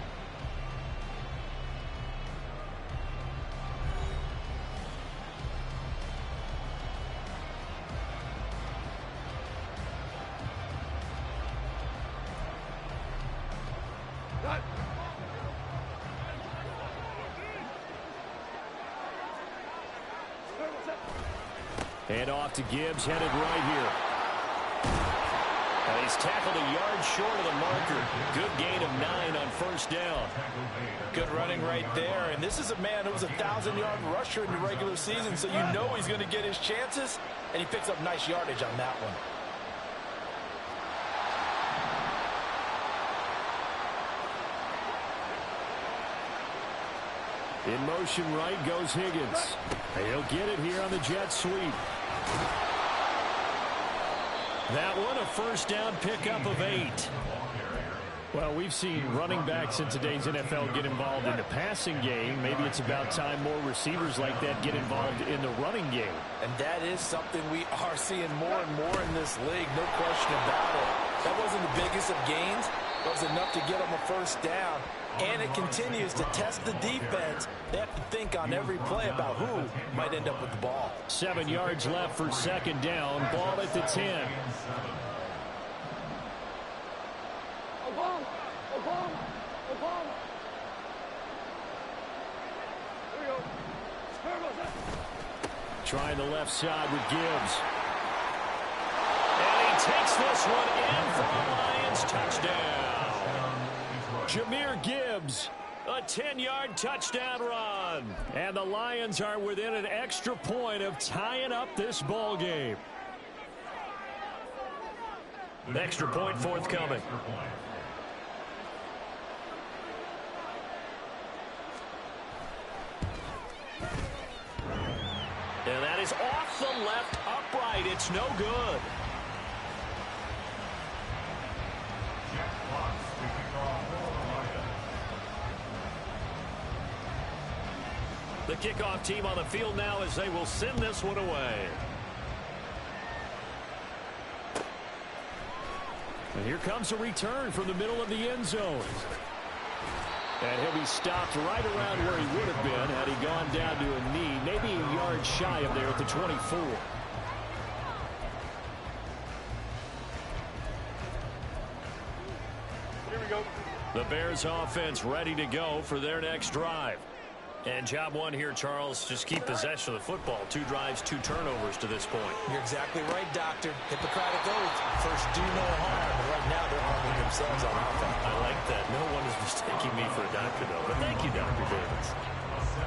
And off to Gibbs, headed right here. And he's tackled a yard short of the marker. Good gain of 9 on 1st down. Good running right there. And this is a man who was a 1,000-yard rusher in the regular season, so you know he's going to get his chances. And he picks up nice yardage on that one. In motion right goes Higgins. He'll get it here on the jet sweep. That one a first down pickup of 8. Well, we've seen running backs in today's NFL get involved in the passing game. Maybe it's about time more receivers like that get involved in the running game. And that is something we are seeing more and more in this league, no question about it. That wasn't the biggest of gains, but it was enough to get them a first down. And it continues to test the defense. They have to think on every play about who might end up with the ball. 7 yards left for 2nd down. Ball at the 10. Trying the left side with Gibbs. And he takes this one in for a Lions touchdown. Jahmyr Gibbs, a 10-yard touchdown run. And the Lions are within an extra point of tying up this ball game. Extra point forthcoming. And that is off the left upright. It's no good. The kickoff team on the field now as they will send this one away. And here comes a return from the middle of the end zone. And he'll be stopped right around where he would have been had he gone down to a knee, maybe a yard shy of there at the 24. Here we go. The Bears offense ready to go for their next drive. And job one here, Charles, just keep possession of the football. 2 drives, 2 turnovers to this point. You're exactly right, Doctor. Hippocratic oath. First, do no harm. But right now, they're harming themselves on offense. I like that. No one is mistaking me for a doctor, though. But thank you, Dr. Davis.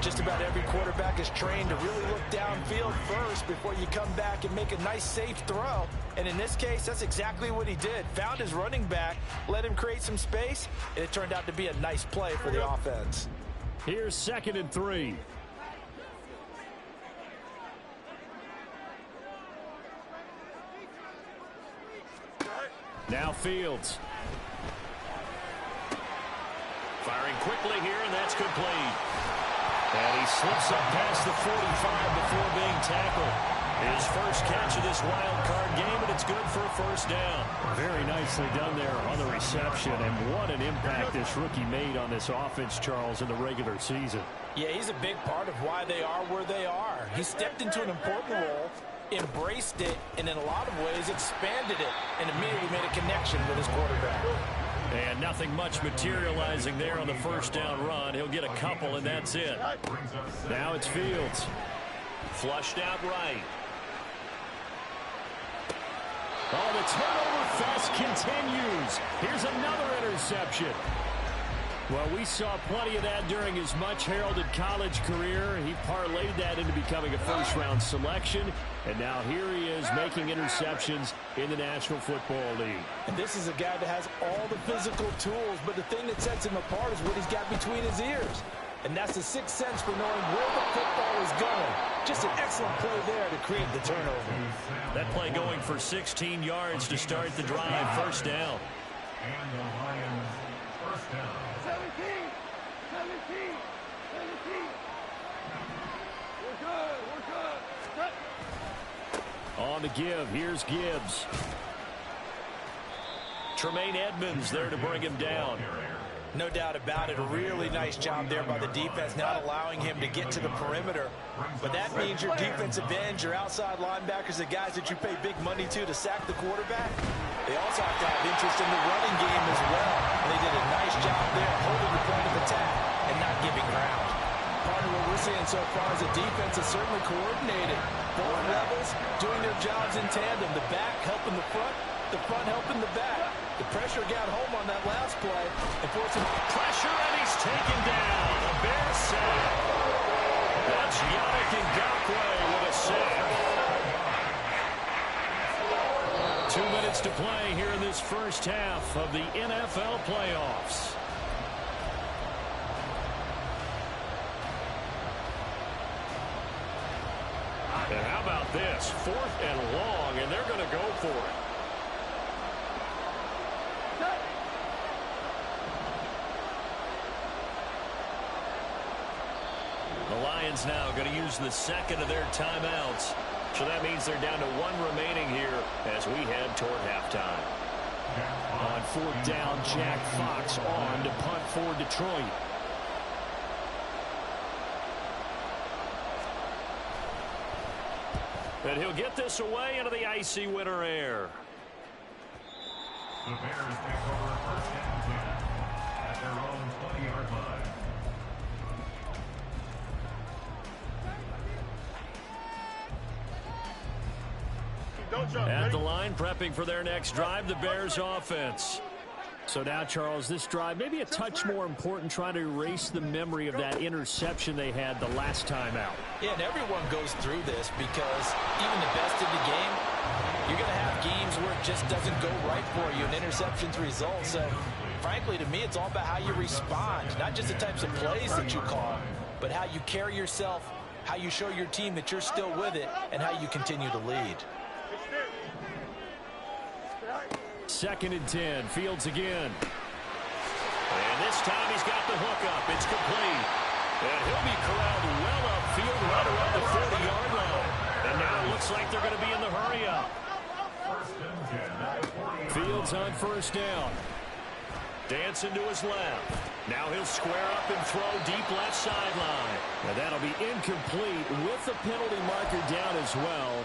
Just about every quarterback is trained to really look downfield first before you come back and make a nice, safe throw. And in this case, that's exactly what he did. Found his running back, let him create some space, and it turned out to be a nice play for the offense. Here's 2nd and 3. Now Fields. Firing quickly here, and that's complete. And he slips up past the 45 before being tackled. His first catch of this wild card game, and it's good for a first down. Very nicely done there on the reception, and what an impact this rookie made on this offense, Charles, in the regular season. Yeah, he's a big part of why they are where they are. He stepped into an important role, embraced it, and in a lot of ways expanded it, and immediately made a connection with his quarterback. And nothing much materializing there on the first down run. He'll get a couple, and that's it. Now it's Fields. Flushed out right. Oh, the turnover fest continues. Here's another interception. Well, we saw plenty of that during his much-heralded college career. He parlayed that into becoming a first-round selection, and now here he is making interceptions in the National Football League. And this is a guy that has all the physical tools, but the thing that sets him apart is what he's got between his ears. And that's the sixth sense for knowing where the football is going. Just an excellent play there to create the turnover. That play going for 16 yards to start the drive. First down. And the Lions, first down. 17. We're good. Set. On the give, here's Gibbs. Tremaine Edmonds there to bring him down. No doubt about it. A really nice job there by the defense, not allowing him to get to the perimeter. But that means your defensive ends, your outside linebackers, the guys that you pay big money to sack the quarterback, they also have to have interest in the running game as well. And they did a nice job there holding the point of attack and not giving ground. Part of what we're seeing so far is the defense is certainly coordinated. Both levels doing their jobs in tandem. The back helping the front helping the back. The pressure got home on that last play and forced him pressure, and he's taken down. A Bears sack. That's Yannick Ngakoue with a sack. 2 minutes to play here in this first half of the NFL playoffs. And how about this? 4th and long, and they're going to go for it. The Lions now going to use the second of their timeouts. So that means they're down to 1 remaining here as we head toward halftime. On 4th down, Jack Fox on to punt for Detroit. And he'll get this away into the icy winter air. The Bears take over first and 10 at their own 20-yard line. At the line, prepping for their next drive, the Bears offense. So now, Charles, this drive maybe a touch more important, trying to erase the memory of that interception they had the last time out. Yeah, and everyone goes through this because even the best in the game, you're going to have games where it just doesn't go right for you and interceptions result. So, frankly, to me, it's all about how you respond, not just the types of plays that you call, but how you carry yourself, how you show your team that you're still with it, and how you continue to lead. 2nd and 10, Fields again. And this time he's got the hook up. It's complete. And he'll be corralled well upfield right around the 40-yard line. And now it looks like they're going to be in the hurry up. Fields on 1st down. Dancing to his left. Now he'll square up and throw deep left sideline. And that'll be incomplete with the penalty marker down as well.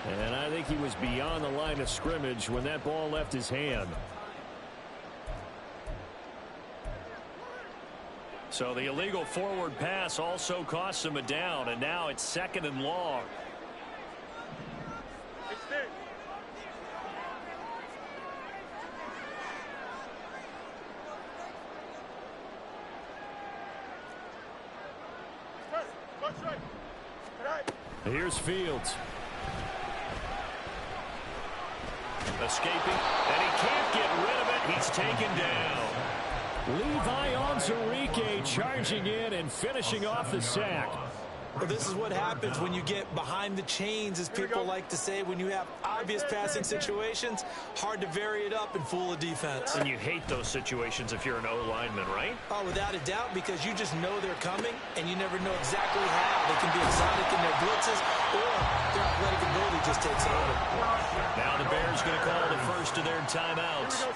And I think he was beyond the line of scrimmage when that ball left his hand. So the illegal forward pass also costs him a down, and now it's 2nd and long. Here's Fields. Escaping, and he can't get rid of it. He's taken down. Levi Onwuzurike charging in and finishing off the sack. Well, this is what happens when you get behind the chains, as people like to say. When you have obvious passing situations, hard to vary it up and fool a defense. And you hate those situations if you're an O-lineman, right? Oh, without a doubt, because you just know they're coming, and you never know exactly how. They can be exotic in their blitzes, or their athletic ability just takes over. Now the Bears going to call the first of their timeouts,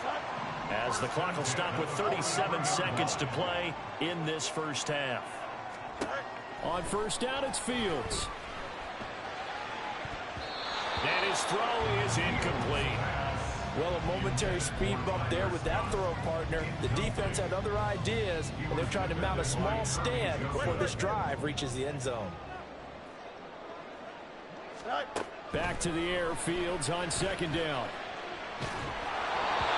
as the clock will stop with 37 seconds to play in this first half. On first down, it's Fields. And his throw is incomplete. Well, a momentary speed bump there with that throw, partner. The defense had other ideas, and they're trying to mount a small stand before this drive reaches the end zone. Back to the air, Fields on second down.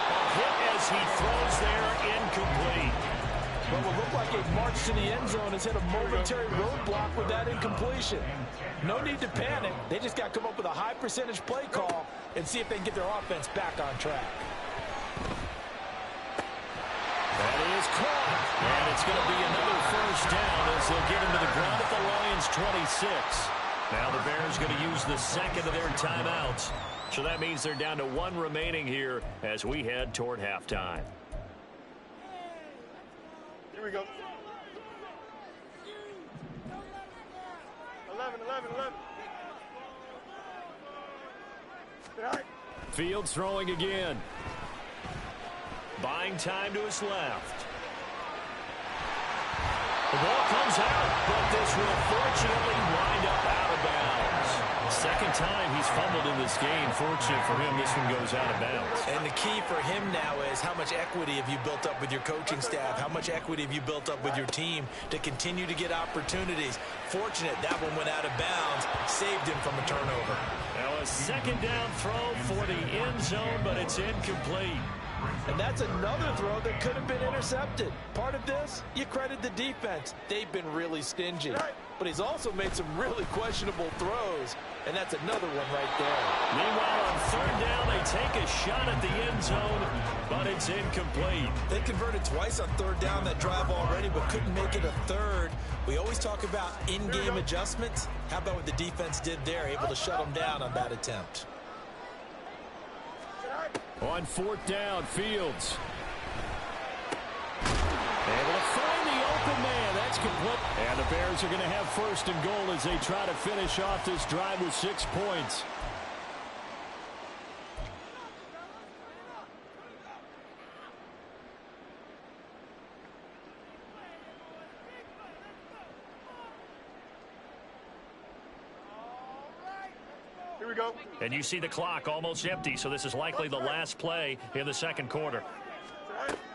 A hit as he throws there, incomplete. But what looked like a march to the end zone has hit a momentary roadblock with that incompletion. No need to panic. They just got to come up with a high percentage play call and see if they can get their offense back on track. That is caught. And it's going to be another first down as they'll get into the ground at the Lions' 26. Now the Bears going to use the second of their timeouts. So that means they're down to one remaining here as we head toward halftime. Here we go. 11. Fields throwing again. Buying time to his left. The ball comes out, but this will fortunately wind up out of bounds. Second time he's fumbled in this game. Fortunate for him, this one goes out of bounds. And the key for him now is how much equity have you built up with your coaching staff? How much equity have you built up with your team to continue to get opportunities? Fortunate that one went out of bounds, saved him from a turnover. Now a second down throw for the end zone, but it's incomplete. And that's another throw that could have been intercepted. Part of this, you credit the defense. They've been really stingy. But he's also made some really questionable throws, and that's another one right there. Meanwhile, on third down, they take a shot at the end zone, but it's incomplete. They converted twice on third down that drive already, but couldn't make it a third. We always talk about in-game adjustments. How about what the defense did there, able to shut them down on that attempt? On fourth down, Fields. Able to find the open man. That's complete. And the Bears are going to have first and goal as they try to finish off this drive with 6 points. Here we go. And you see the clock almost empty, so this is likely the last play in the second quarter.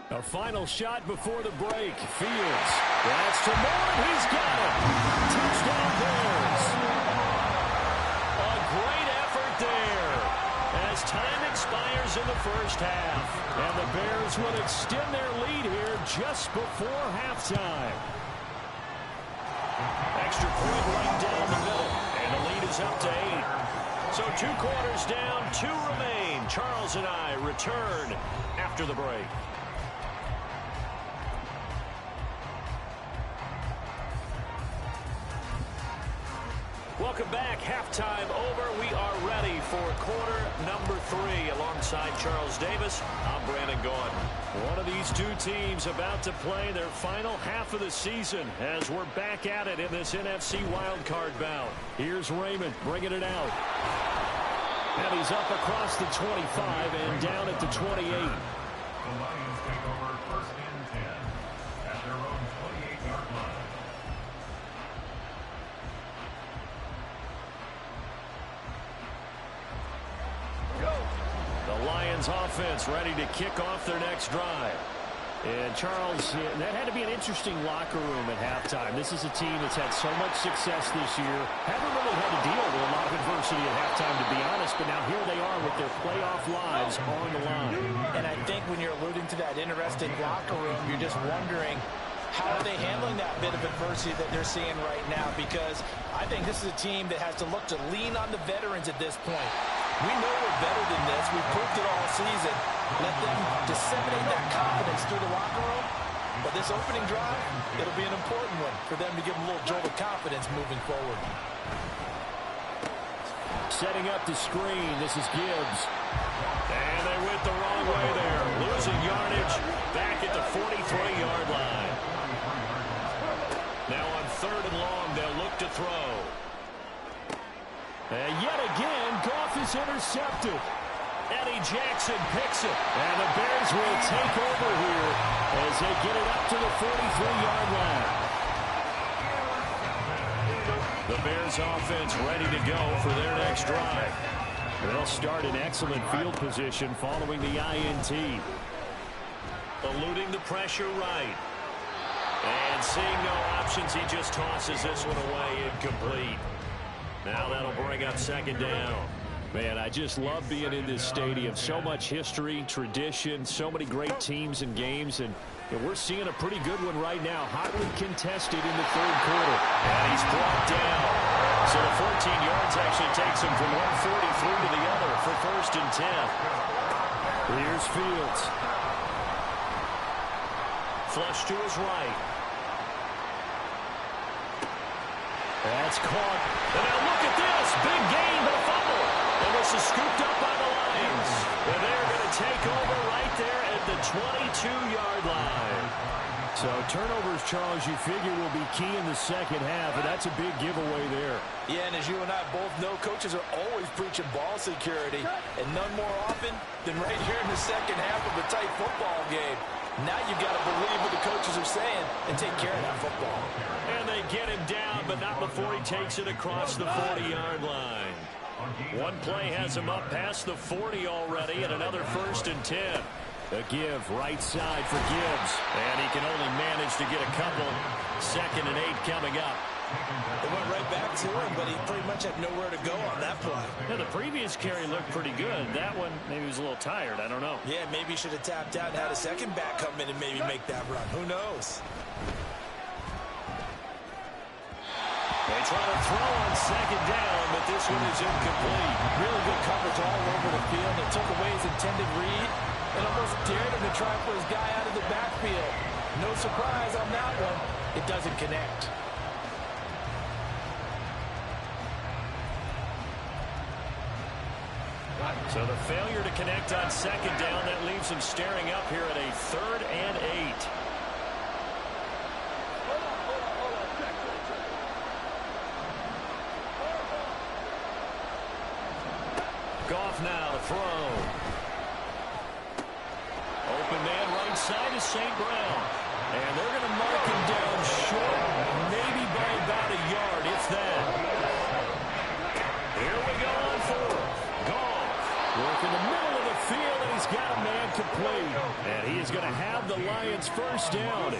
A final shot before the break. Fields. That's to Moore. He's got it. Touchdown Bears. A great effort there as time expires in the first half. And the Bears will extend their lead here just before halftime. Extra point right down the middle, and the lead is up to 8. So 2 quarters down, 2 remain. Charles and I return after the break. Welcome back. Halftime over. We are ready for quarter number 3. Alongside Charles Davis, I'm Brandon Gordon. One of these two teams about to play their final half of the season as we're back at it in this NFC wildcard bout. Here's Raymond bringing it out. And he's up across the 25 and down at the 28. The Lions take over first and 10 at their own 28-yard line. The Lions offense ready to kick off their next drive. And Charles, that had to be an interesting locker room at halftime. This is a team that's had so much success this year. Haven't really had to deal with a lot of adversity at halftime, to be honest. But now here they are with their playoff lives on the line. And I think when you're alluding to that interesting locker room, you're just wondering, how are they handling that bit of adversity that they're seeing right now? Because I think this is a team that has to look to lean on the veterans at this point. We know we're better than this. We've proved it all season. Let them disseminate that confidence through the locker room, But this opening drive, it'll be an important one for them to give them a little jolt of confidence moving forward. Setting up the screen. This is Gibbs. And they went the wrong way there. Losing yardage back at the 43-yard line. Now on 3rd and long, they'll look to throw. And yet again, Goff is intercepted. Eddie Jackson picks it. And the Bears will take over here as they get it up to the 43-yard line. The Bears offense ready to go for their next drive. They'll start in excellent field position following the INT. Eluding the pressure right. And seeing no options, he just tosses this one away incomplete. Now that'll bring up 2nd down. Man, I just love being in this stadium. So much history, tradition, so many great teams and games, and we're seeing a pretty good one right now. Hotly contested in the 3rd quarter. And he's brought down. So the 14 yards actually takes him from 143 to the other for 1st and 10. Here's Fields. Flush to his right. That's caught. And now look at this. Big gain, but a fumble. And this is scooped up by the Lions. And they're going to take over right there at the 22-yard line. So turnovers, Charles, you figure will be key in the 2nd half, and that's a big giveaway there. Yeah, and as you and I both know, coaches are always preaching ball security, and none more often than right here in the 2nd half of a tight football game. Now you've got to believe what the coaches are saying and take care of that football. And they get him down, but not before he takes it across the 40-yard line. One play has him up past the 40 already, and another 1st and 10. A give right side for Gibbs. And he can only manage to get a couple. 2nd and 8 coming up. It went right back to him, but he pretty much had nowhere to go on that play. Yeah, the previous carry looked pretty good. That one, maybe he was a little tired. I don't know. Yeah, maybe he should have tapped out and had a second back come in and maybe make that run. Who knows? They try to throw on 2nd down, but this one is incomplete. Really good coverage all over the field. It took away his intended read and almost dared him to try for his guy out of the backfield. No surprise on that one. It doesn't connect. So the failure to connect on 2nd down, that leaves him staring up here at a 3rd and 8. Goff now to throw. Open man right side is St. Brown. And they're going to mark him down short, maybe by about a yard, if that. Here we go on 4th. Goff. Work in the middle of the field, and he's got a man complete. And he is going to have the Lions 1st down.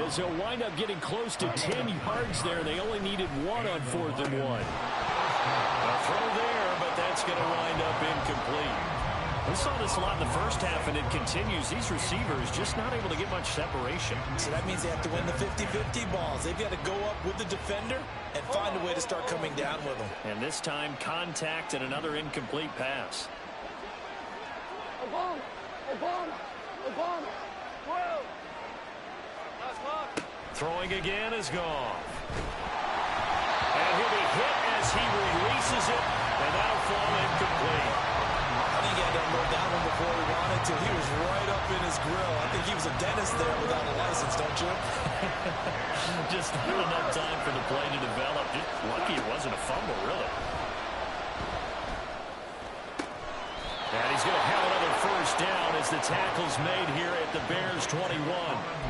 As he'll wind up getting close to 10 yards there. They only needed 1 on 4th and 1. A throw there, but that's going to wind up incomplete. We saw this a lot in the first half, and it continues. These receivers just not able to get much separation. So that means they have to win the 50-50 balls. They've got to go up with the defender and find a way to start coming down with them. And this time, contact and another incomplete pass. Obama. Throwing again is Goff. And he'll be hit as he releases it, and that'll fall incomplete. I think he had to unload that one before he wanted to. He was right up in his grill. I think he was a dentist there without a license, don't you? Just not enough time for the play to develop. Just lucky it wasn't a fumble, really. And he's going to have another 1st down as the tackle's made here at the Bears 21.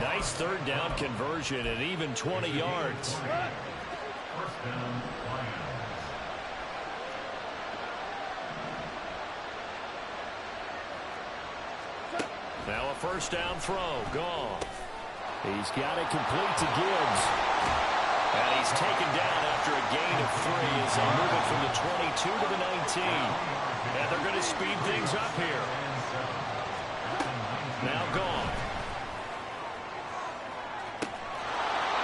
Nice 3rd down conversion and even 20 yards. 1st down, Lions. Now a 1st down throw. Goff. He's got it complete to Gibbs. And he's taken down after a gain of 3 as they move it from the 22 to the 19. And they're going to speed things up here. Now Goff.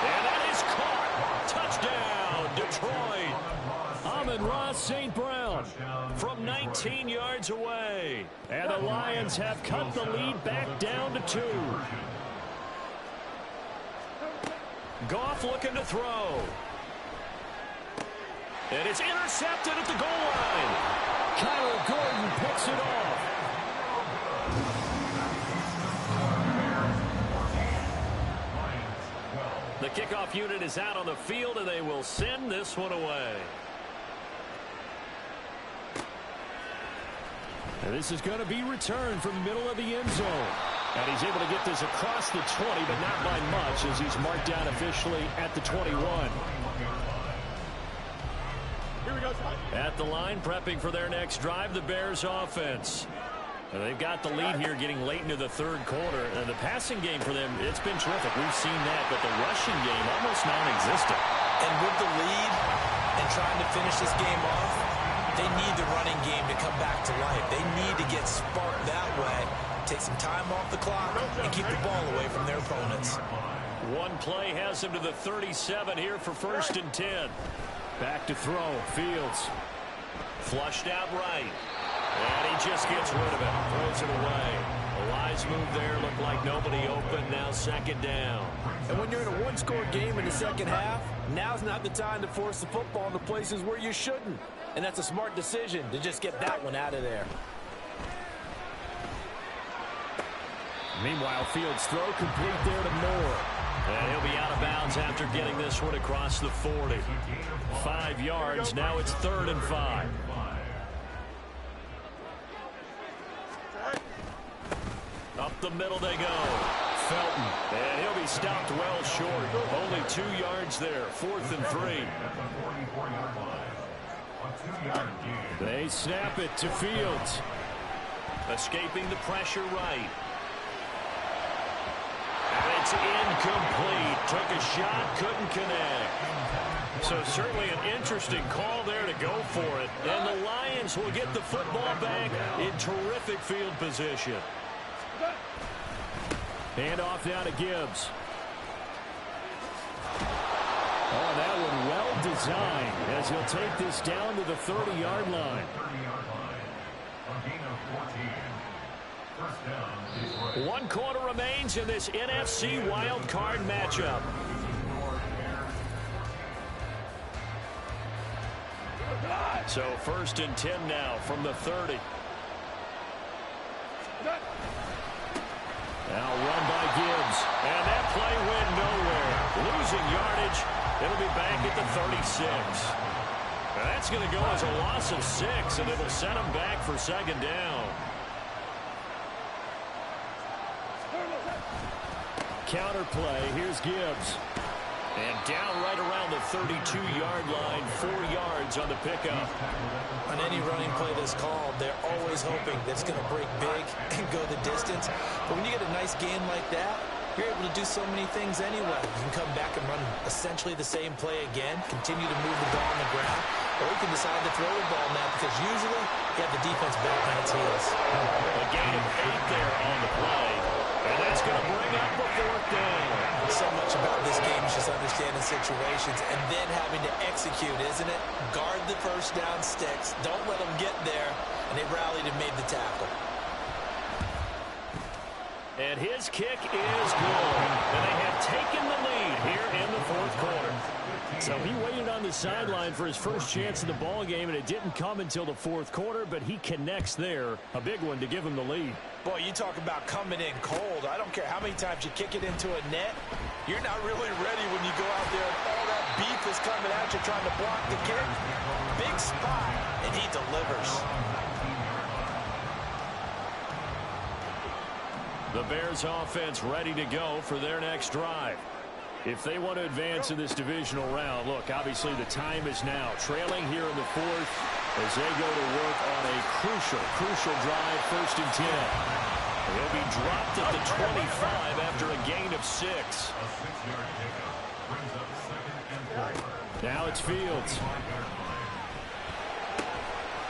And that is caught. Touchdown, Detroit. Amon-Ra St. Brown from 19 yards away. And the Lions have cut the lead back down to 2. Goff looking to throw. And it's intercepted at the goal line. Kyler Gordon picks it off. The kickoff unit is out on the field, and they will send this one away. And this is going to be returned from the middle of the end zone. And he's able to get this across the 20, but not by much, as he's marked down officially at the 21. At the line, prepping for their next drive, the Bears offense. And they've got the lead here getting late into the third quarter. And the passing game for them, it's been terrific. We've seen that, but the rushing game almost non-existent. And with the lead and trying to finish this game off, they need the running game to come back to life. They need to get sparked that way, take some time off the clock, and keep the ball away from their opponents. One play has him to the 37 here for 1st and 10. Back to throw. Fields. Flushed out right. And he just gets rid of it. Throws it away. A wise move there. Looked like nobody open. Now 2nd down. And when you're in a one-score game in the second half, now's not the time to force the football into places where you shouldn't. And that's a smart decision to just get that one out of there. Meanwhile, Fields' throw complete there to Moore. And he'll be out of bounds after getting this one across the 40. 5 yards. Now it's 3rd and 5. Up the middle they go. Felton. And he'll be stopped well short. Only 2 yards there. 4th and 3. They snap it to Fields. Escaping the pressure right. And it's incomplete. Took a shot, couldn't connect. So certainly an interesting call there to go for it. And the Lions will get the football back in terrific field position. Hand off now to Gibbs. Oh, that one well designed as he'll take this down to the 30-yard line. One quarter remains in this NFC wild card matchup. So 1st and 10 now from the 30. Now run by Gibbs. And that play went nowhere. Losing yardage. It'll be back at the 36. Now that's going to go as a loss of 6, and it'll set them back for 2nd down. Counter play. Here's Gibbs. And down right around the 32-yard line, 4 yards on the pickup. On any running play that's called, they're always hoping that it's going to break big and go the distance. But when you get a nice game like that, you're able to do so many things anyway. You can come back and run essentially the same play again, continue to move the ball on the ground, or you can decide to throw the ball now because usually you have the defense back on its heels. A gain of 8 there on the play. And that's going to bring up a 4th down. So much about this game is just understanding situations and then having to execute, isn't it? Guard the first down sticks. Don't let them get there. And they rallied and made the tackle. And his kick is good. And they have taken the lead here in the 4th quarter. So he waited on the sideline for his first chance in the ball game, and it didn't come until the 4th quarter, but he connects there. A big one to give him the lead. Boy, you talk about coming in cold. I don't care how many times you kick it into a net. You're not really ready when you go out there and all that beef is coming at you trying to block the kick. Big spot, and he delivers. The Bears offense ready to go for their next drive. If they want to advance in this divisional round, look, obviously the time is now. Trailing here in the 4th as they go to work on a crucial drive, 1st and 10. They'll be dropped at the 25 after a gain of 6. Now it's Fields.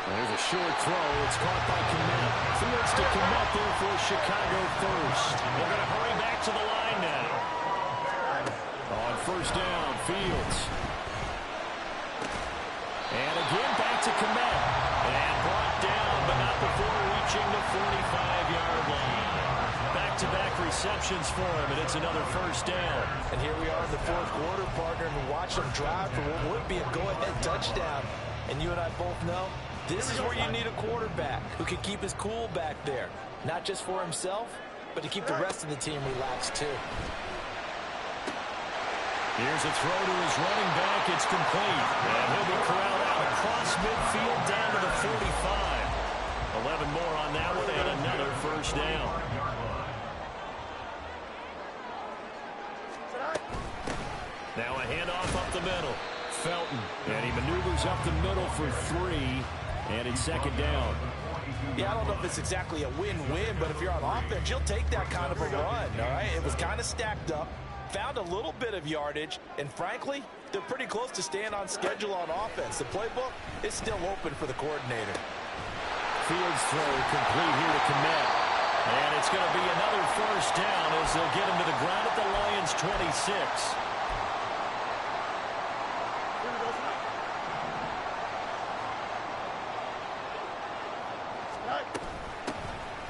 There's a short throw. It's caught by Kmet. Fields to Kmet there for Chicago first. They're going to hurry back to the line now. On 1st down, Fields. And again back to Kmet. And brought down, but not before reaching the 45-yard line. Back-to-back receptions for him, and it's another first down. And here we are in the fourth quarter, partner, and watch them drive for what would be a go-ahead touchdown. And you and I both know this is where you need a quarterback who can keep his cool back there, not just for himself, but to keep the rest of the team relaxed too. Here's a throw to his running back. It's complete. And he'll be corralled out across midfield down to the 45. 11 more on that one and another first down. Now a handoff up the middle. Felton. And he maneuvers up the middle for 3. And it's second down. Yeah, I don't know if it's exactly a win-win, but if you're on offense, you'll take that kind of a run, all right? It was kind of stacked up. Found a little bit of yardage, and frankly, they're pretty close to staying on schedule on offense. The playbook is still open for the coordinator. Fields throw complete here to Kmet. And it's going to be another first down as they'll get him to the ground at the Lions' 26.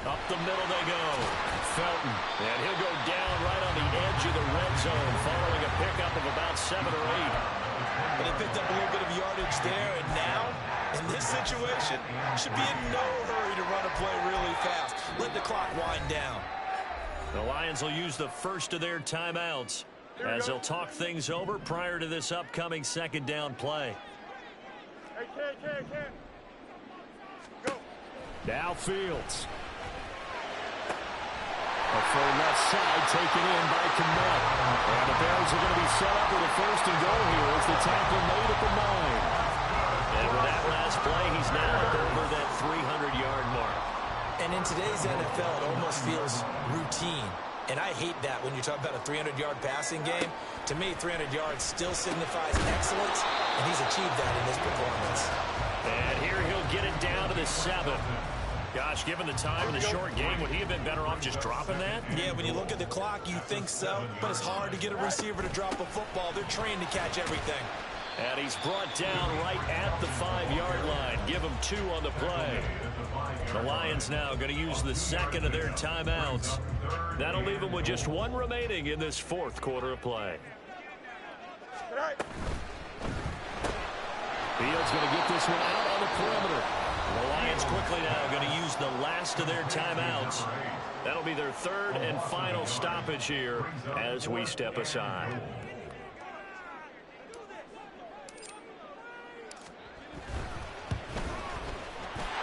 Up the middle they go. Felton. And he'll go down right on the edge of the red zone following a pickup of about 7 or 8. And he picked up a little bit of yardage there, and now, in this situation, should be in no hurry to run a play really fast. Let the clock wind down. The Lions will use the first of their timeouts as they'll talk things over prior to this upcoming second down play. Go. Now Fields. For left side, taken in by Kmet. And the Bears are going to be set up with a first and goal here as the tackle made at the 9. And with that last play, he's now over that 300-yard mark. And in today's NFL, it almost feels routine. And I hate that when you talk about a 300-yard passing game. To me, 300 yards still signifies excellence, and he's achieved that in his performance. And here he'll get it down to the 7. Gosh, given the time in the short game, would he have been better off just dropping that? Yeah, when you look at the clock, you think so. But it's hard to get a receiver to drop a football. They're trained to catch everything. And he's brought down right at the 5-yard line. Give him 2 on the play. The Lions now going to use the second of their timeouts. That'll leave them with just 1 remaining in this fourth quarter of play. Fields going to get this one out on the perimeter. The Lions quickly now going to use the last of their timeouts. That'll be their third and final stoppage here as we step aside.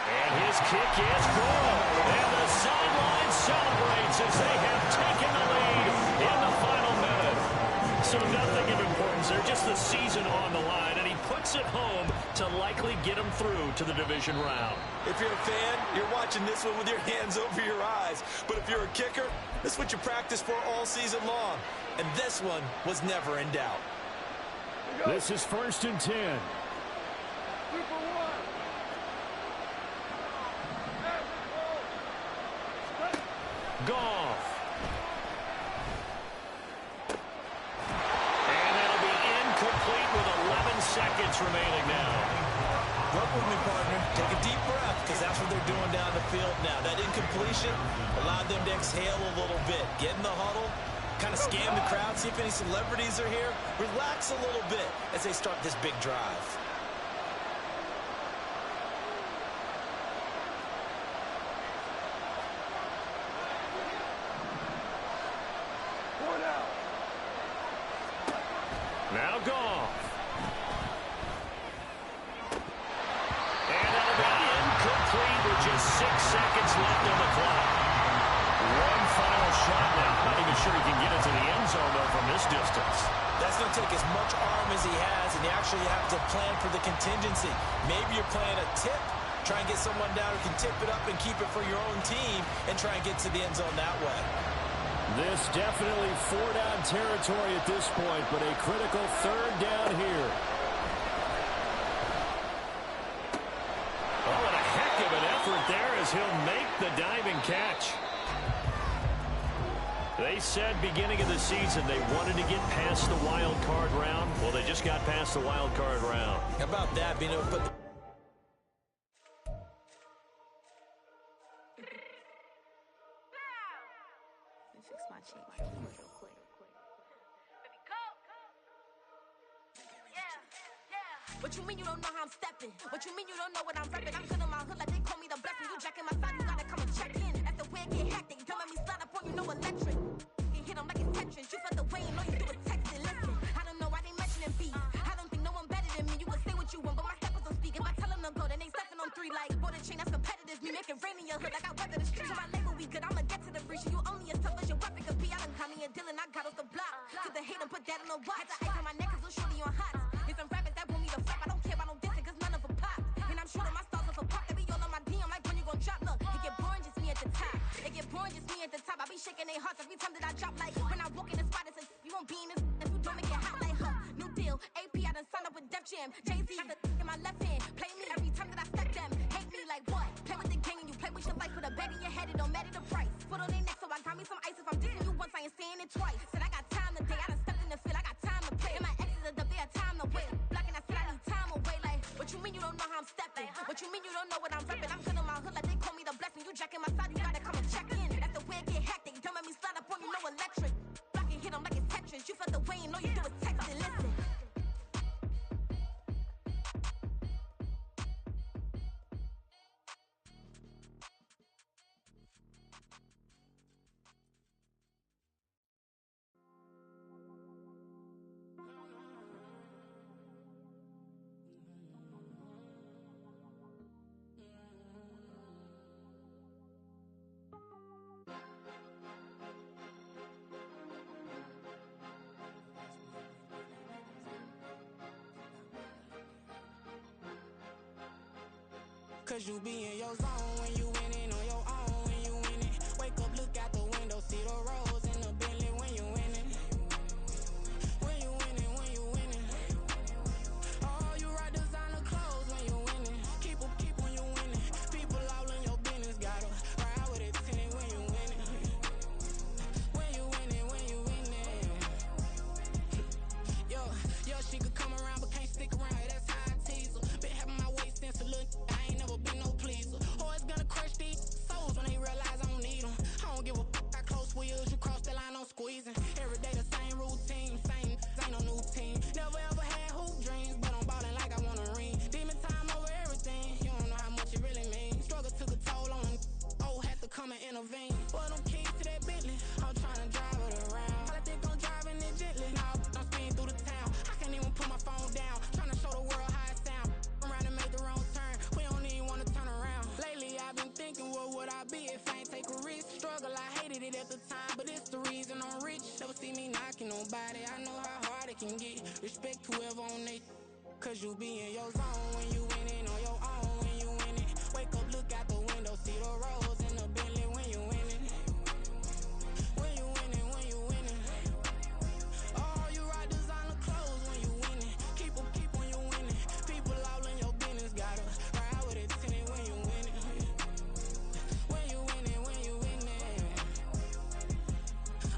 And his kick is good. And the sideline celebrates as they have taken the lead in the final minute. So nothing of importance there, just the season on the line. And he puts it home to likely get them through to the division round. If you're a fan, you're watching this one with your hands over your eyes. But if you're a kicker, this is what you practice for all season long. And this one was never in doubt. This is 1st and 10. Goff. And that'll be incomplete with 11 seconds remaining now. Work with me, partner. Take a deep breath, because that's what they're doing down the field now. That incompletion allowed them to exhale a little bit. Get in the huddle, kind of scan the crowd, see if any celebrities are here. Relax a little bit as they start this big drive. Now Goff. And that'll be incomplete with just 6 seconds left on the clock. One final shot now. Not even sure he can get into the end zone, though, from this distance. That's going to take as much arm as he has, and you actually have to plan for the contingency. Maybe you're playing a tip. Try and get someone down who can tip it up and keep it for your own team and try and get to the end zone that way. This definitely 4-down territory at this point, but a critical 3rd down here. Oh, and a heck of an effort there as he'll make the diving catch. They said beginning of the season they wanted to get past the wild card round. Well, they just got past the wild card round. How about that, being able to put the What you mean you don't know how I'm stepping? What you mean you don't know what I'm repping? I'm good in my hood like they call me the blessing. You jacking my side, you gotta come and check in. That's the way it get hectic. Don't let me slide up on you, no electric. You hit them like it's Tetris. You felt the way you know you do it texting. Listen, I don't know why they mentioning beef. I don't think no one better than me. You can say what you want, but my steppers don't speak. If I tell them to go, then they stepping on 3 like bought a chain that's competitive. Me make it rain in your hood like I weather the street. So my label we good, I'ma get to the breach. You only as tough as your weapon could be. I done caught me a Dylan, I got off the block. Took the hate and put that on the watch. Had the ice on my neck cause little shorty on hot. It's some rappers that want me to flop. I don't care about no dissing cause none of them pop. And I'm shooting my stars off a pop. They be all on my DM like when you gon' drop. Look, it get boring just me at the top. It get boring just me at the top. I be shaking their hearts every time that I drop. Like when I walk in the spot, it's a you won't be in this. If you don't make it hot like her. New deal, AP, I done signed up with Def Jam. Jay-Z got the in my left hand. Play me every time that I step them. Hate me like what? Play with the gang and you play with your life. Put a bag in your head, it don't matter the price. Put on their neck, so I got me some ice. If I'm dissing you once, I ain't saying it twice. Said I got time today, I done stepped in the field, I got time to play. And my exes are up, they had time to wait. Blocking, I said I need time away. Like, what you mean you don't know how I'm stepping? What you mean you don't know what I'm repping? I'm good in my hood like they call me the blessing. You jacking my side, you gotta come and check in. That's the way it get hectic. Don't let me slide up on you, no electric. Blocking, hit them like it's Tetris. You felt the way you know you do it texting. Listen. Cause you be in your zone when you winning on your own when you winning. Wake up, look out the window, see the rose in the Bentley when you winning. When you winning, when you winning. Oh, you rock designer clothes when you winning. Keep when you winning. People all in your business, gotta ride with it tinted when you winning. When you winning, when you winning. Yo, she could come around but can't stick around. That's how I tease her. Been having my waist since a little. I ain't never been no pleaser. Always gonna crush these souls when they realize I don't need them. I don't give a f***. I close wheels, you cross the line, I'm squeezing. Every day the same routine, same, ain't no new team. Never ever had hoop dreams, but I'm ballin' like I want a ring. Demon time over everything, you don't know how much it really means. Struggle took a toll on them, oh, had to come and intervene. Boy, them keys to that Bentley, I'm tryna drive it around. I think I'm driving it gently, now I'm speeding through the town. I can't even put my phone down, tryna show the world how it sound. Around and make the wrong turn, we don't even wanna turn around. Lately I've been thinking, what would I be if I ain't take a risk? Struggle, I hated it at the time, but it's the reason I'm rich. Never see me knocking nobody, I know how hard it can get. Respect whoever on they, cause you be in your zone when you winning on your own when you winning. Wake up, look out the window, see the rose in the Bentley when you winning. When you winning, when you winning. Oh, you rock designer clothes when you winning. Keep when you winning. People all in your business, gotta ride with it tinted when you winning. When you winning, when you winning.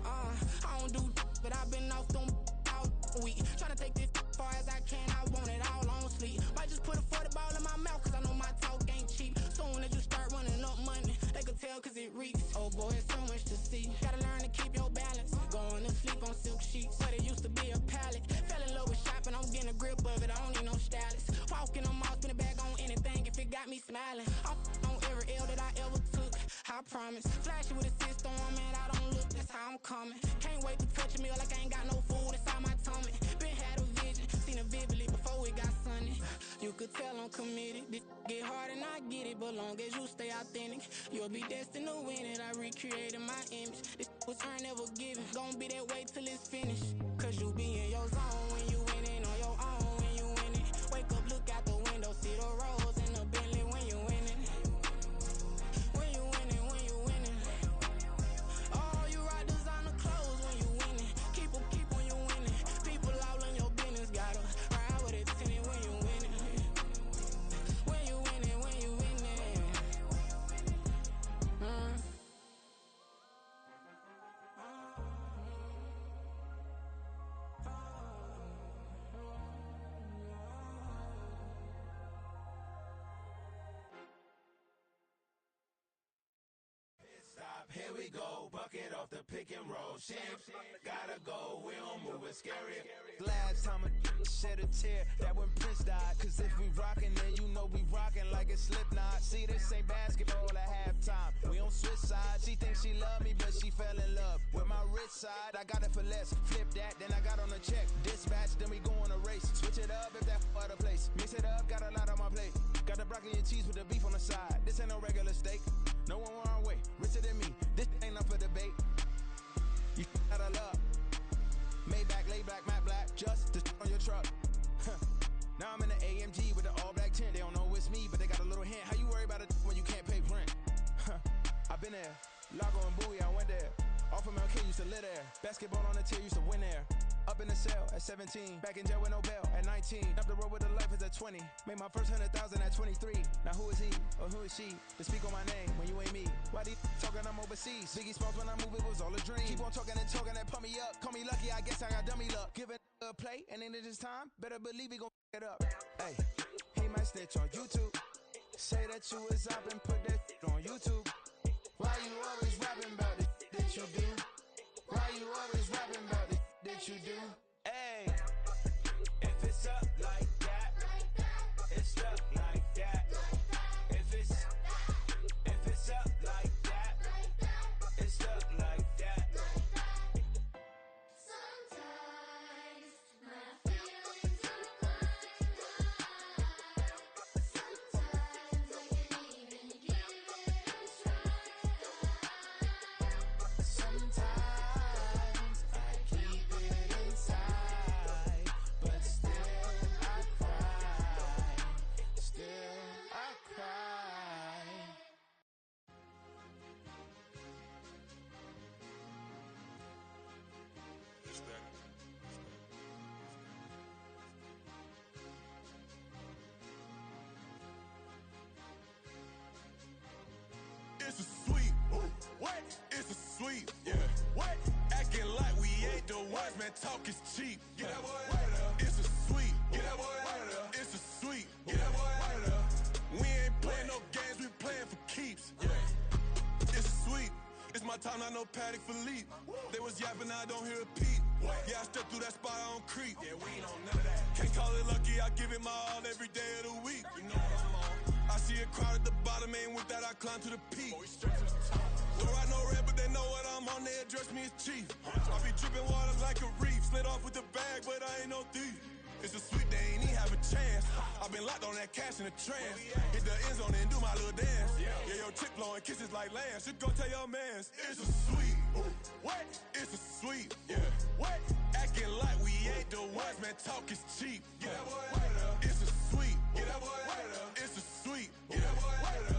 I don't do but I've been off them all week. Tryna take this far as I can, I want it all on sleep. Might just put a 40 ball in my mouth, cause I know my talk ain't cheap. Soon as you start running up money, they could tell cause it reeks. Oh boy, it's so much to see. Gotta learn to keep your balance. Going to sleep on silk sheets, but it used to be a pallet. Fell in love with shopping, I'm getting a grip of it, I don't need no stylist. Walking on mall, spin it back on anything if it got me smiling. I'm on every L that I ever took, I promise. Flashy with a system, man, I don't look, that's how I'm coming. Can't wait to touch a meal like I ain't got no food inside my tummy. Been had a vision, seen it vividly before it got sunny. You could tell I'm committed, this get hard and I get it, but long as you stay authentic, you'll be destined to win it. I recreated my image, this was earned, never given. Gonna be that way till it's finished, cause you be in your zone when you winning on your own when you winning. Wake up, look out the window, see the rose in the Bentley when you winning. When you winning, when you winning. Oh, you rock designer clothes when you winning. Keep when you winning. People all in your business, gotta ride with it tinted when you winning. When you winning, when you winning. Stop, here we go, bucket off the pick and roll. Champs, gotta go, we don't move it, scary. Last time a shed a tear that when Prince died. Cause if we rockin', then you know we rockin' like it's Slipknot. See, this ain't basketball at halftime. We on switch sides. She thinks she love me, but she fell in love with my rich side. I got it for less. Flip that, then I got on a check. Dispatch, then we go on a race. Switch it up if that other place. Mix it up, got a lot on my plate. Got the broccoli and cheese with the beef on the side. This ain't no regular steak. No one wrong way. Richer than me. This ain't up for debate. You out of love. Maybach, lay black, matte black. Just the on your truck. Now I'm in the AMG with the all black tint. They don't know it's me, but they got a little hint. How you worry about it when you can't pay rent? I've been there. Lago and Bowie, I went there. Off of MLK, used to live there. Basketball on the tier, used to win there. Up in the cell at 17. Back in jail with no bail at 19. Up the road with a life is at 20. Made my first 100,000 at 23. Now who is he or who is she to speak on my name when you ain't me? Why these talking I'm overseas? Biggie Smalls when I move it was all a dream. Keep on talking and talking that pump me up. Call me lucky, I guess I got dummy luck. Give it a play and then it's time. Better believe he gon' it up. Hey, he might snitch on YouTube. Say that you was up and put that on YouTube. Why you always rapping about it that you do? Why you always rapping about it that you do? Hey, if it's up like that, it's up like that. If it's up like that, it's up like that. Sometimes my feelings are blind. Sometimes I can't even give it a try. Sometimes I keep it inside, but still I cry. Still I cry. It's a sweep. What? It's a sweep. Yeah. What? Acting like we ain't the ones, man. Talk is cheap. Get that boy out of there. It's a sweep. Get that boy out of there. It's a sweep. Get that boy out of there. We ain't playing no games, we playing for keeps. Yeah. It's a sweep. It's my time, not no Paddock Philippe. They was yapping, I don't hear a peep. Yeah, I step through that spot, I don't creep. Yeah, we ain't on none of that. Can't call it lucky, I give it my all every day of the week. You know what I'm on. I see a crowd at the bottom, and with that I climb to the peak. Throw out no red, but they know what I'm on, they address me as chief. I be dripping water like a reef. Slid off with the bag, but I ain't no thief. It's a sweep, they ain't even have a chance. I been locked on that cash in a trance. Hit the end zone and do my little dance. Yeah, your chick blowing kisses like Lance. You go tell your mans. It's a sweep. What? It's a sweep. Yeah. What? Acting like we ain't the ones, man. Talk is cheap. Get that boy out of there. It's a sweep. Get that boy out of there. It's a sweep. Get that boy out of there.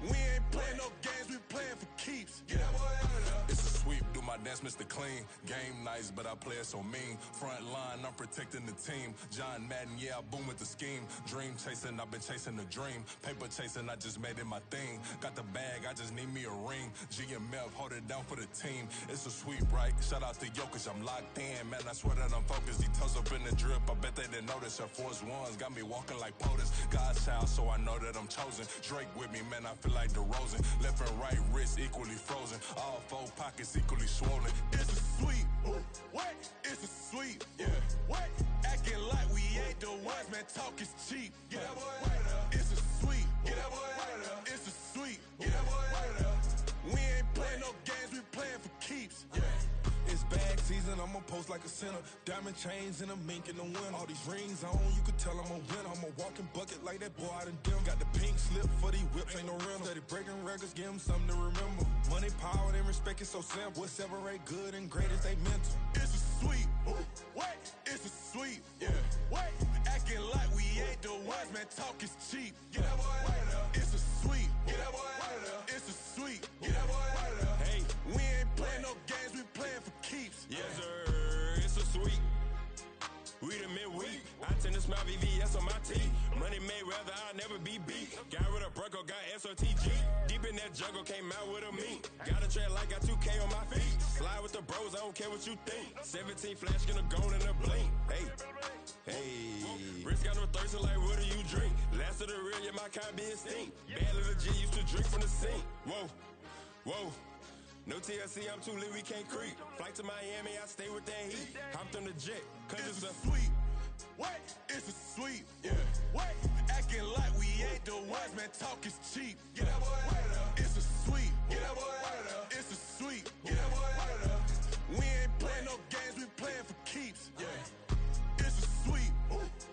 We ain't playing no games, we playing for keeps. Get that boy out of there. It's a sweep, do my dance, Mr. Clean. Game nice, but I play it so mean. Front line, I'm protecting the team. John Madden, yeah, I boom with the scheme. Dream chasing, I've been chasing the dream. Paper chasing, I just made it my thing. Got the bag, I just need me a ring. GMF, hold it down for the team. It's a sweep, right? Shout out to Jokic, I'm locked in. Man, I swear that I'm focused. These toes up in the drip, I bet they didn't notice. Air Force Ones got me walking like POTUS. God's child, so I know that I'm chosen. Drake with me, man, I feel like DeRozan. Left and right wrist equally frozen. All four pockets equally swollen. It's a sweep. What? It's a sweep. Yeah. What? Acting like we ain't the ones, man. Talk is cheap. Get that boy out of there. It's a sweep. Get that boy out of there. It's a sweep. Get that boy out of there. We ain't playing no games, we playing for keeps. Yeah. It's bag season, I'ma post like a sinner. Diamond chains and a mink in the wind. All these rings on, you could tell I'm a winner. I'm a walking bucket like that boy out in Denver. Got the pink slip for these whips, ain't no rental. Steady breaking records, give them something to remember. Money, power, and respect is so simple. What separate good and great is they mental. It's a sweep. What? It's a sweep. Yeah. What? Acting like we ain't the ones, man. Talk is cheap. Get that boy out of there. It's a sweep. Get that boy out of there. It's a sweep. Get that boy out of there. Hey, we ain't playing no games, we playing for keeps. Yes, sir. It's a sweep. We the midweek. I tend to smile VVS on my teeth. Money made rather I'll never be beat. Got rid of Bronco, got SOTG. Deep in that jungle, came out with a meat. Got a trail like got 2K on my feet. Slide with the bros, I don't care what you think. 17 flash, gonna go in a blink. Hey, hey. Wrist got no thirsting like what do you drink? Last of the real, yeah, my kind be a stink. Bad little G used to drink from the sink. Whoa, whoa. No TLC, I'm too lit, we can't creep. Flight to Miami, I stay with that heat. Hopped on the jet, cause it's a sweep. What? man, talk is cheap. Get that boy out of there. It's a sweep. Get that boy out of there. It's a sweep. Get that boy out of there. We ain't playing no games, we playing for keeps. Yeah. It's a sweep.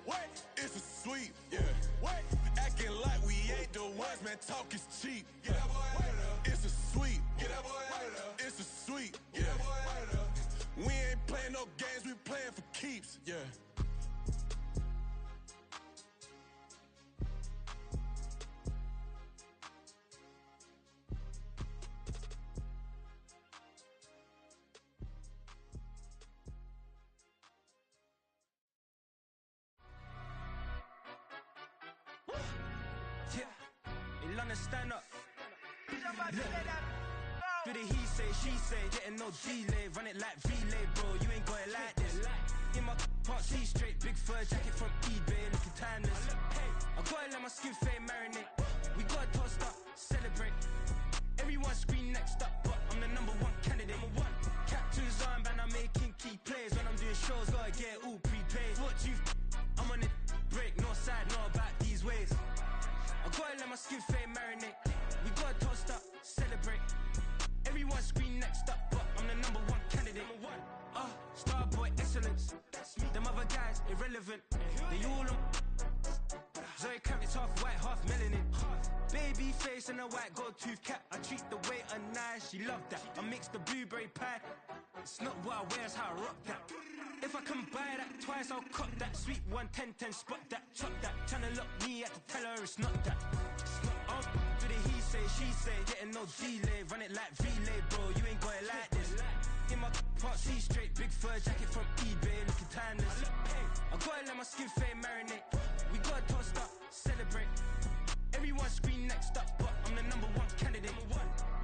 What? It's a sweep. Yeah. What? Acting like we ain't the ones, man, talk is cheap. Get that boy out of there. It's a sweep. Get that boy out of there. It's a sweep. Get that boy out of there. We ain't playing no games, we playing for keeps. Yeah. In London, stand up. Look. Do the he say, she say, getting no delay. Run it like relay, bro. You ain't got it like this. In my can't see straight. Big fur jacket from eBay, looking timeless. I gotta let my skin fade marinate. We gotta toast up, celebrate. Everyone scream next up, but I'm the number one candidate. Captain's armband, I'm making key plays. When I'm doing shows, gotta get all prepaid. What you I'm on it, break, no side, no about these ways. I gotta let my skin fade marinate. We gotta toast up, celebrate. Everyone scream next up, but I'm the number one candidate. Starboy excellence. Them other guys irrelevant. They all on. Zoe Kravitz half white, half melanin. Baby face and a white gold tooth cap. I treat the waiter nice, she love that. I mix the blueberry pie. It's not what I wear, it's how I rock that. If I can buy that twice, I'll cop that. Sweet 110, spot that, chop that. Tryna lock me at the tell her it's not that. Do the he say, she say, getting no delay. Run it like relay, bro. You ain't got it like this. In my can't see straight. Big fur jacket from eBay, looking timeless. I gotta let my skin fade marinate. We gotta toast up, celebrate. Everyone scream next up, but I'm the number one candidate.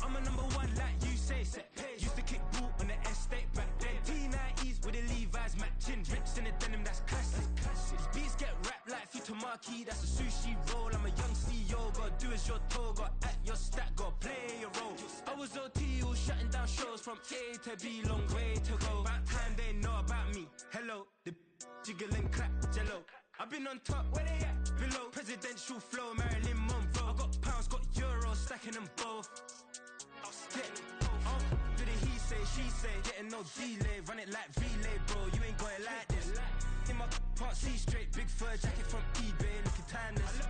I'm a number one like you say, set page. Used to kick boot on the estate back then. T90s with the Levi's matching. Rips in the denim, that's classic. These beats get wrapped like Futamaki, that's a sushi roll. I'm a young CEO, gotta do as you're told. Gotta act your stat, gotta play your role. I was OT, all shutting down shows from A to B, long way to go. About time they know about me. Hello, the jiggle and clap, jello. I've been on top, where they at? Below, presidential flow, Marilyn Monroe. I got pounds, got euros, stacking them both. Do the he say, she say, getting no delay. Run it like relay, bro, you ain't got it like this. In my can't see straight. Big fur jacket from eBay, looking timeless.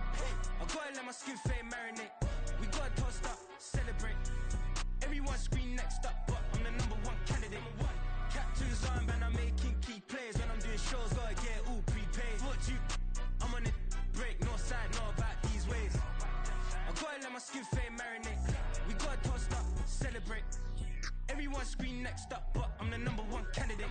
I gotta let my skin fade marinate. We gotta toast up, celebrate. Everyone scream next up, but I'm the number one candidate. Captain's armband, I'm making key plays. When I'm doing shows, gotta get all prepaid. What you I'm on it, break, no side, no about these ways. I gotta let my skin fade marinate. We gotta toast up, celebrate. Everyone scream next up, but I'm the number one candidate.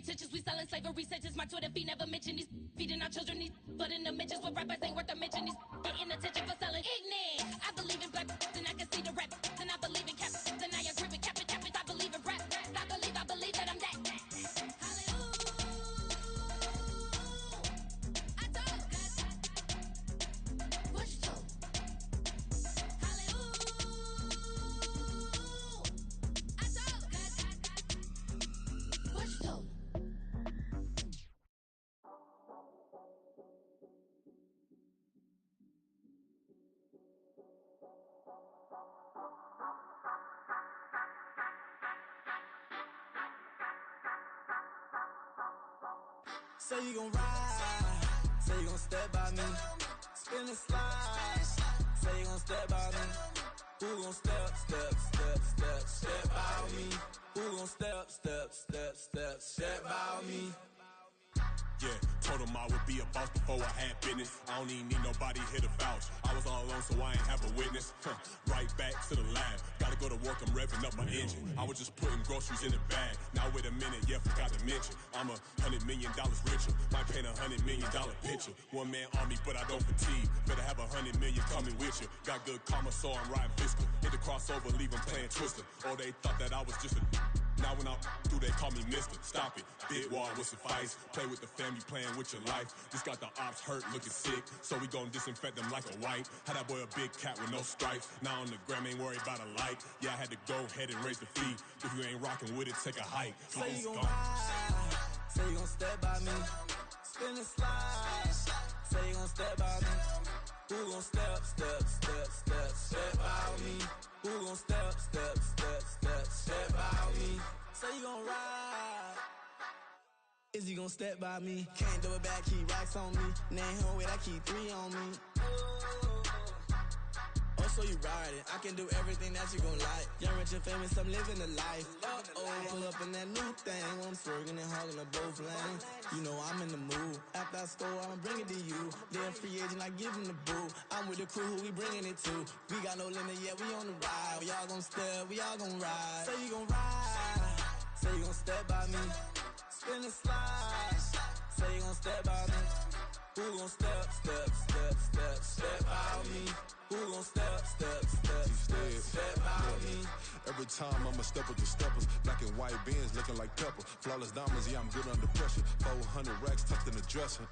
Teachers, we selling slavery sentences. My Twitter feed never mention these. Feeding our children these. But in the mentions with rappers ain't worth a mention these. Getting attention for selling ignorant. I believe in black and I can see the rap. Then I believe in cap. Then I agree with cap. I believe in rap. I believe that I'm that. Hallelujah. I told Say you gon' ride, say you gon' step by me. Spin and slide, say you gon' step by me. Who gon' step by me? Who gon' step by me? Yeah, told him I would be a boss before I had business. I don't even need nobody here to vouch. I was all alone, so I ain't have a witness. Right back to the lab. Gotta go to work, I'm revving up my engine. I was just putting groceries in the bag. Now wait a minute, yeah, forgot to mention. I'm $100 million richer. Might paint $100 million picture. One man army, but I don't fatigue. Better have 100 million coming with you. Got good karma, so I'm riding fiscal. Hit the crossover, leave them playing Twister. Oh, they thought that I was just a... Now when I'm through, they call me Mister. Stop it. Big wall will suffice. Play with the family, playing with your life. Just got the ops hurt, looking sick. So we gon' disinfect them like a wipe. Had that boy a big cat with no stripes. Now on the gram, ain't worried about a light. Yeah, I had to go ahead and raise the fee. If you ain't rocking with it, take a hike. Say you gon' ride, say you gon' step by me. Spin and slide, say you gon' step by me. Who gon' step by me? Who gon' step by me? Say you gon' ride. Is he gon' step by me? Can't do it back, keep racks on me. Name home with I keep 3 on me. Oh, so you ride it. I can do everything that you gon' like. Young, rich, and famous, I'm living the life. Pull up in that new thing. When I'm swerving and hogging the both lanes. You know I'm in the mood. After I score, I'ma bring it to you. Then free agent, I give him the boo. I'm with the crew, who we bringing it to. We got no limit yet, we on the ride. We all gon' step, we all gon' ride. Say you gon' ride, say you gon' step by me. Spin and slide, say you gon' step by me. Who gon' step by me? Who gon' step by me? Every time I'm a step with the steppers. Black and white beans looking like pepper. Flawless diamonds, yeah, I'm good under pressure. 400 racks tucked in the dresser.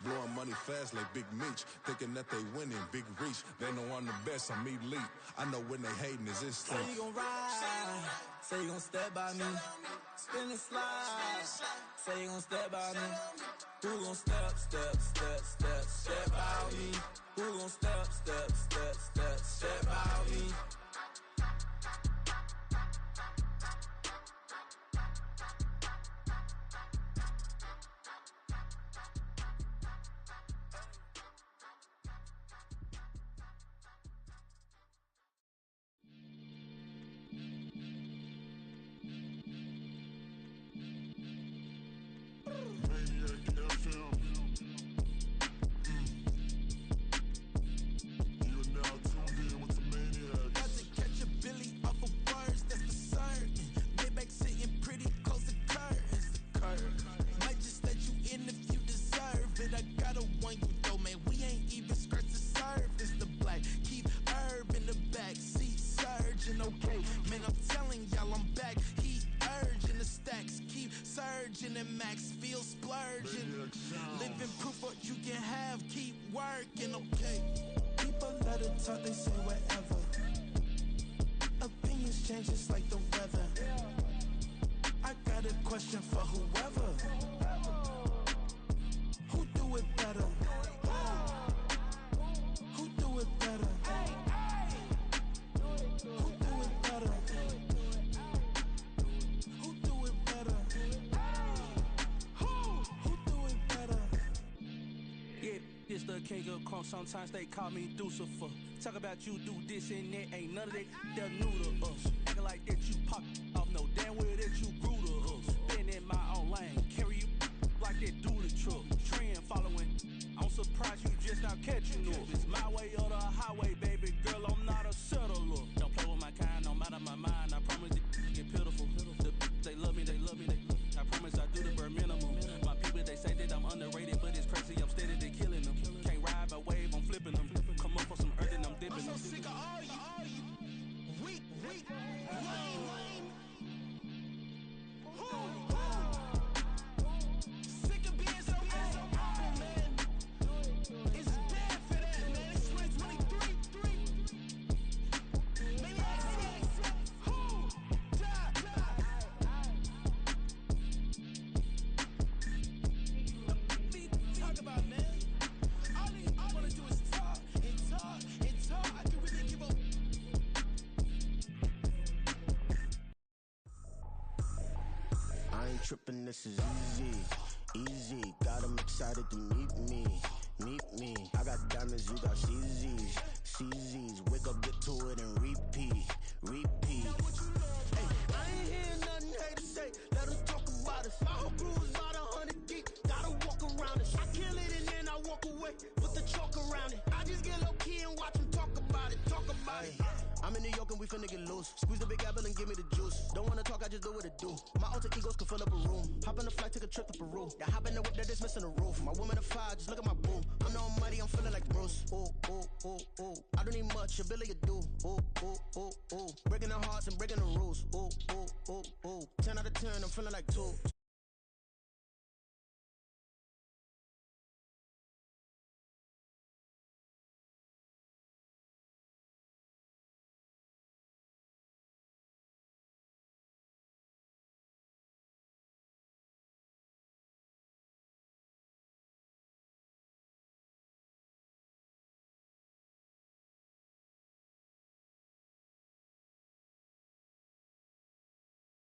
Blowing money fast like Big Meech. Thinking that they winning, big reach. They know I'm the best, I'm elite. I know when they hating is instinct. Say you gon' ride, say you gon' step by me. Spin and slide, say you gon' step by me. Who gon' step by me? Who gon' step by me? And max feel splurging. Living proof what you can have, keep working, okay? People let it talk, they say whatever. Opinions change just like the weather. I got a question for whoever. Who do it better? Who do it better? Who do it better? Who do it better? This the king of crunk, sometimes they call me Lucifer. Talk about you do this and that, ain't none of that, they're new to us. Acting like that you pop off, no damn well that you grew to us. Been in my own lane, carry you like that do the truck. Trend following, I'm surprised you just not catching up. It's my way or the highway, baby girl, I'm not a settler. Don't play with my kind, no matter my mind, I promise it get pitiful. They love me, they love me, I promise I do the bare minimum. My people, they say that I'm underrated, but it's crazy, I'm steady, they killing them. Can't ride my wave, I'm flipping them. Come up for some earth and I'm dipping them. I'm so sick of all you weak, lame. Sick of being so awful, man. It's bad for that, man. It's 2023. Maniacs. Who? Die. Talk about, man. All I wanna do is talk and talk and talk. I can really give up. I ain't tripping, this is easy. Easy, got them excited to meet me. I got diamonds, you got CZs. Wake up, get to it, and repeat. Hey, I ain't hear nothing hate to say. Let us talk about us. My whole crew is about 100 deep. Gotta walk around it. I kill it and then I walk away. Put the chalk around it. I just get low key and watch them talk about it. I'm in New York and we finna get loose. Squeeze the big apple and give me the juice. Don't wanna talk, I just do what it do. My alter egos can fill up a room. Hop on a flight, take a trip to Peru. Yeah, hop in the whip, that is missing the roof. My woman a fire, just look at my boo. I'm no money, I'm feeling like Bruce. Ooh. I don't need much, ability to do. Ooh. Breaking the hearts and breaking the rules. Ooh. 10 out of 10, I'm feeling like 2.